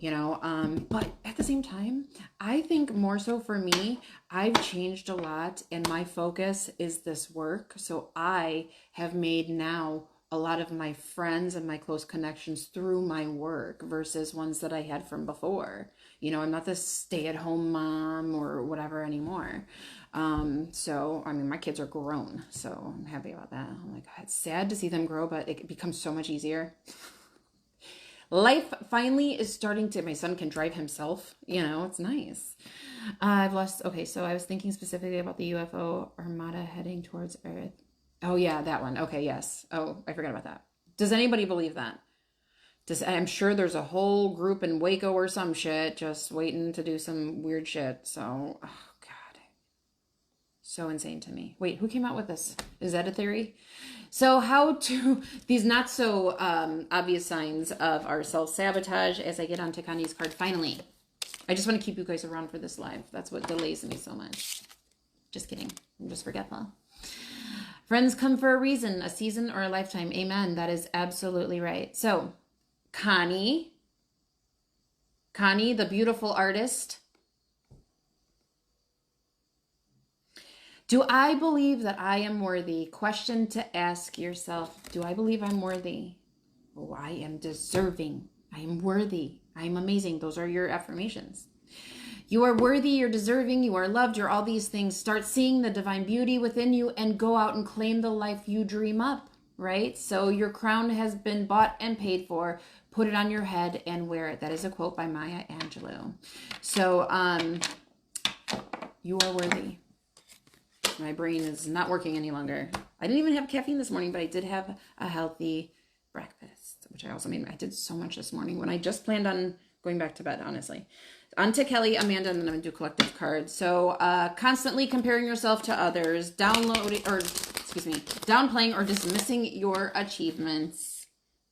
you know, but at the same time, I think more so for me, I've changed a lot and my focus is this work. So I have made now a lot of my friends and my close connections through my work versus ones that I had from before. You know, I'm not this stay-at-home mom or whatever anymore. So, I mean, my kids are grown, so I'm happy about that. Oh my God, it's sad to see them grow, but it becomes so much easier. Life finally is starting to, my son can drive himself, you know, it's nice. Okay, so I was thinking specifically about the UFO armada heading towards Earth. Oh yeah, that one. Okay, yes. Oh, I forgot about that. Does anybody believe that? I'm sure there's a whole group in Waco or some shit just waiting to do some weird shit. So, oh God. So insane to me. Wait, who came out with this? Is that a theory? So how to, these not so obvious signs of our self-sabotage as I get onto Connie's card. Finally, I just want to keep you guys around for this live. That's what delays me so much. Just kidding. I'm just forgetful. Friends come for a reason, a season or a lifetime. Amen. That is absolutely right. So Connie, the beautiful artist. Do I believe that I am worthy? Question to ask yourself. Do I believe I'm worthy? Oh, I am deserving. I am worthy. I am amazing. Those are your affirmations. You are worthy. You're deserving. You are loved. You're all these things. Start seeing the divine beauty within you and go out and claim the life you dream up, right? So your crown has been bought and paid for. Put it on your head and wear it. That is a quote by Maya Angelou. So you are worthy. My brain is not working any longer. I didn't even have caffeine this morning, but I did have a healthy breakfast, which I also made. I did so much this morning when I just planned on going back to bed, honestly. On to Kelly, Amanda, and then I'm going to do collective cards. So constantly comparing yourself to others, downplaying or dismissing your achievements.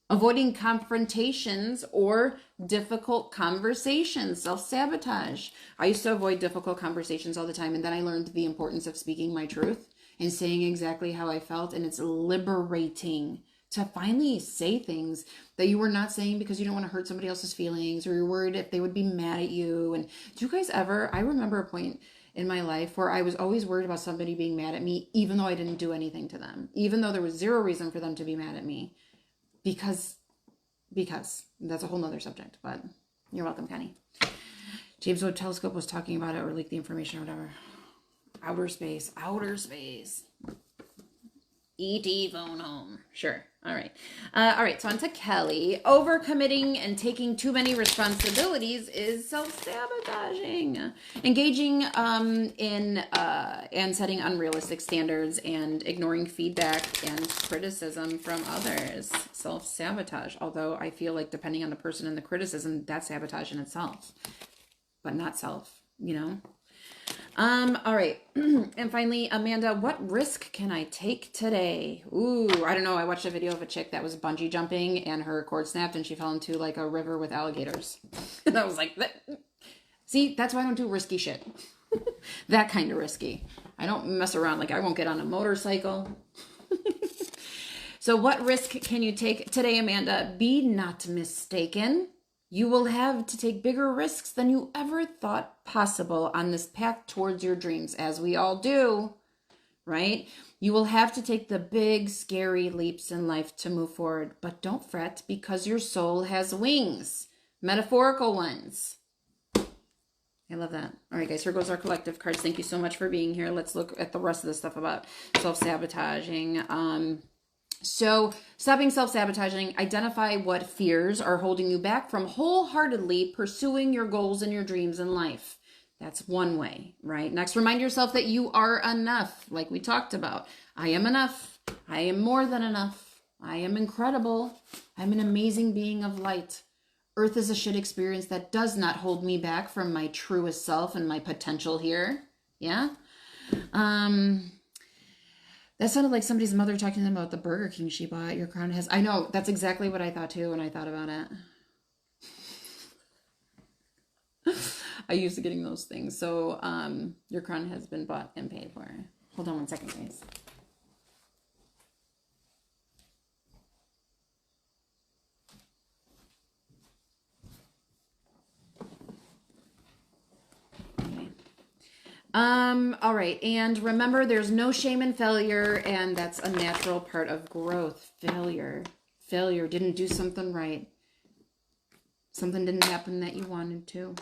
Avoiding confrontations or difficult conversations, self-sabotage. I used to avoid difficult conversations all the time, and then I learned the importance of speaking my truth and saying exactly how I felt, and it's liberating to finally say things that you were not saying because you don't want to hurt somebody else's feelings or you're worried if they would be mad at you. And do you guys ever, I remember a point in my life where I was always worried about somebody being mad at me, even though I didn't do anything to them, even though there was zero reason for them to be mad at me. Because that's a whole nother subject, but you're welcome, Connie. James Webb Telescope was talking about it or leaked the information or whatever. Outer space. E.T. phone home. Sure. All right. So on to Kelly. Overcommitting and taking too many responsibilities is self-sabotaging. Engaging in and setting unrealistic standards and ignoring feedback and criticism from others. Self-sabotage. Although I feel like depending on the person and the criticism, that's sabotage in itself. But not self, you know? All right. And finally, Amanda, what risk can I take today? Ooh, I don't know. I watched a video of a chick that was bungee jumping and her cord snapped and she fell into like a river with alligators. And I was like, see, that's why I don't do risky shit. That kind of risky. I don't mess around. Like I won't get on a motorcycle. So what risk can you take today, Amanda? Be not mistaken. You will have to take bigger risks than you ever thought possible on this path towards your dreams, as we all do, right? You will have to take the big, scary leaps in life to move forward, but don't fret because your soul has wings, metaphorical ones. I love that. All right, guys, here goes our collective cards. Thank you so much for being here. Let's look at the rest of the stuff about self-sabotaging. So stopping self-sabotaging, identify what fears are holding you back from wholeheartedly pursuing your goals and your dreams in life. That's one way, right? Next, remind yourself that you are enough, like we talked about. I am enough. I am more than enough. I am incredible. I'm an amazing being of light. Earth is a shit experience that does not hold me back from my truest self and my potential here. Yeah? That sounded like somebody's mother talking to them about the Burger King she bought. Your crown has... I know, that's exactly what I thought too when I thought about it. I used to getting those things. So, your crown has been bought and paid for. Hold on one second, guys. All right. And remember, there's no shame in failure, and that's a natural part of growth. Failure didn't do something right. Something didn't happen that you wanted to.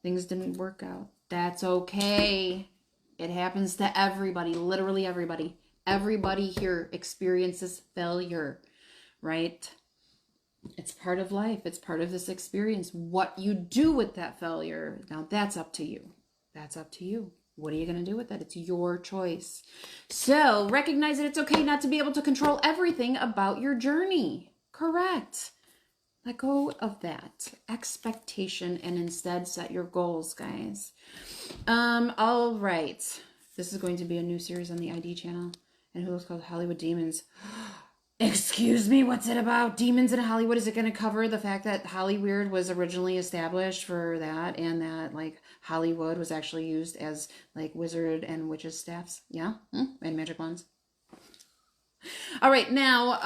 Things didn't work out. That's okay. It happens to everybody, literally everybody. Everybody here experiences failure, right? It's part of life. It's part of this experience. What you do with that failure, now that's up to you. That's up to you. What are you going to do with that? It's your choice. So recognize that it's okay not to be able to control everything about your journey. Correct. Let go of that expectation and instead set your goals, guys. All right. This is going to be a new series on the ID channel. And who is called Hollywood Demons. Excuse me, what's it about? Demons in Hollywood? Is it going to cover the fact that Hollyweird was originally established for that, and that like Hollywood was actually used as like wizard and witches staffs? Yeah? And magic wands? All right, now,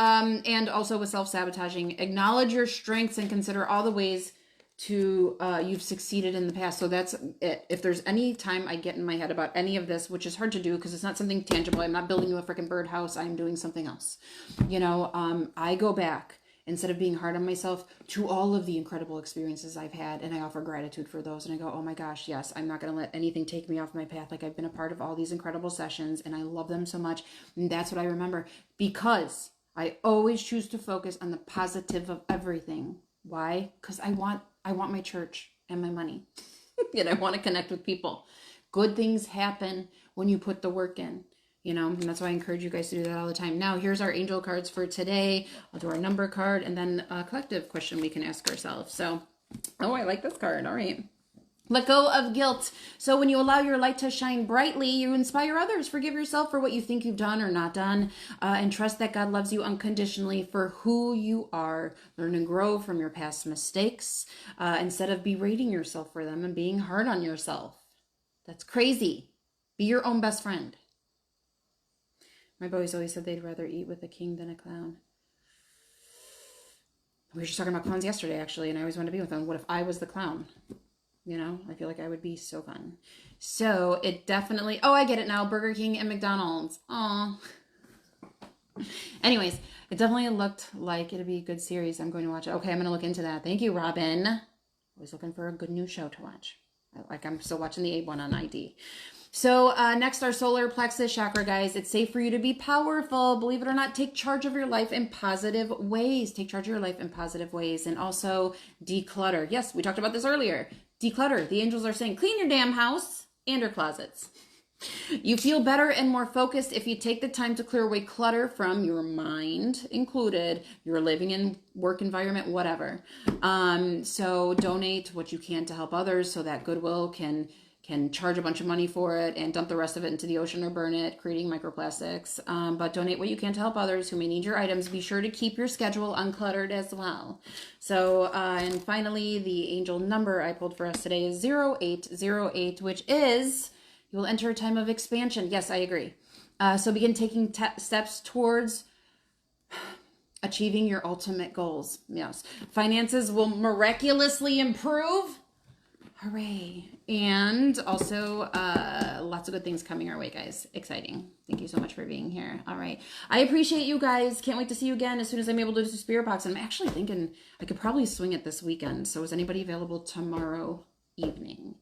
and also with self-sabotaging, acknowledge your strengths and consider all the ways to you've succeeded in the past. So that's it. If there's any time I get in my head about any of this, which is hard to do because it's not something tangible. I'm not building you a freaking birdhouse. I'm doing something else. You know, I go back instead of being hard on myself to all of the incredible experiences I've had, and I offer gratitude for those. And I go, oh my gosh, yes, I'm not going to let anything take me off my path. Like, I've been a part of all these incredible sessions and I love them so much. And that's what I remember, because I always choose to focus on the positive of everything. Why? Because I want my church and my money. And I want to connect with people. Good things happen when you put the work in, you know, and that's why I encourage you guys to do that all the time. Now, here's our angel cards for today. I'll do our number card and then a collective question we can ask ourselves. So, oh, I like this card. All right. Let go of guilt. So when you allow your light to shine brightly, you inspire others. Forgive yourself for what you think you've done or not done, and trust that God loves you unconditionally for who you are. Learn and grow from your past mistakes instead of berating yourself for them and being hard on yourself. That's crazy. Be your own best friend. My boys always said they'd rather eat with a king than a clown. We were just talking about clowns yesterday, actually, and I always wanted to be with them. What if I was the clown? You know, I feel like I would be so fun. So it definitely, oh, I get it now. Burger King and McDonald's. Aw. Anyways, it definitely looked like it'd be a good series. I'm going to watch it. Okay, I'm going to look into that. Thank you, Robin. Always looking for a good new show to watch. Like, I'm still watching the A1 on ID. So next, our solar plexus chakra, guys. It's safe for you to be powerful. Believe it or not, take charge of your life in positive ways. Take charge of your life in positive ways. And also declutter. Yes, we talked about this earlier. Declutter. The angels are saying, clean your damn house and your closets. You feel better and more focused if you take the time to clear away clutter from your mind included, your living and work environment, whatever. So donate what you can to help others so that Goodwill can charge a bunch of money for it and dump the rest of it into the ocean or burn it, creating microplastics. But donate what you can to help others who may need your items. Be sure to keep your schedule uncluttered as well. So, and finally, the angel number I pulled for us today is 0808, which is, you will enter a time of expansion. Yes, I agree. So begin taking steps towards achieving your ultimate goals. Yes. Finances will miraculously improve. Hooray. And also lots of good things coming our way, guys. Exciting. Thank you so much for being here. All right. I appreciate you guys. Can't wait to see you again as soon as I'm able to do Spirit Box. I'm actually thinking I could probably swing it this weekend. So is anybody available tomorrow evening?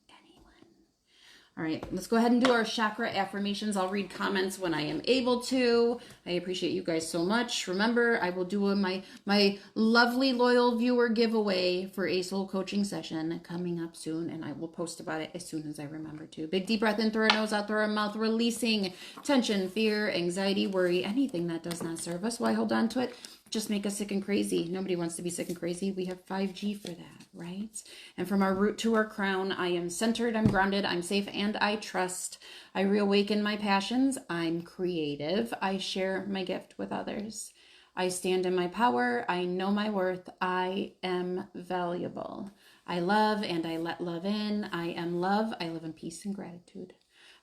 All right, let's go ahead and do our chakra affirmations. I'll read comments when I am able to. I appreciate you guys so much. Remember, I will do my lovely loyal viewer giveaway for a soul coaching session coming up soon, and I will post about it as soon as I remember to. Big deep breath in through our nose, out through our mouth, releasing tension, fear, anxiety, worry, anything that does not serve us. Why hold on to it? Just make us sick and crazy. Nobody wants to be sick and crazy. We have 5G for that, right? And from our root to our crown, I am centered, I'm grounded, I'm safe, and I trust. I reawaken my passions. I'm creative. I share my gift with others. I stand in my power. I know my worth. I am valuable. I love and I let love in. I am love. I live in peace and gratitude.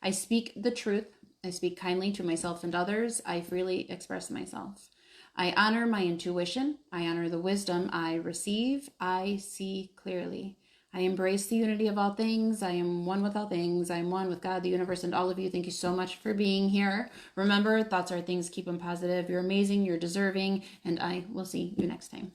I speak the truth. I speak kindly to myself and others. I freely express myself. I honor my intuition. I honor the wisdom I receive. I see clearly. I embrace the unity of all things. I am one with all things. I am one with God, the universe, and all of you. Thank you so much for being here. Remember, thoughts are things. Keep them positive. You're amazing. You're deserving. And I will see you next time.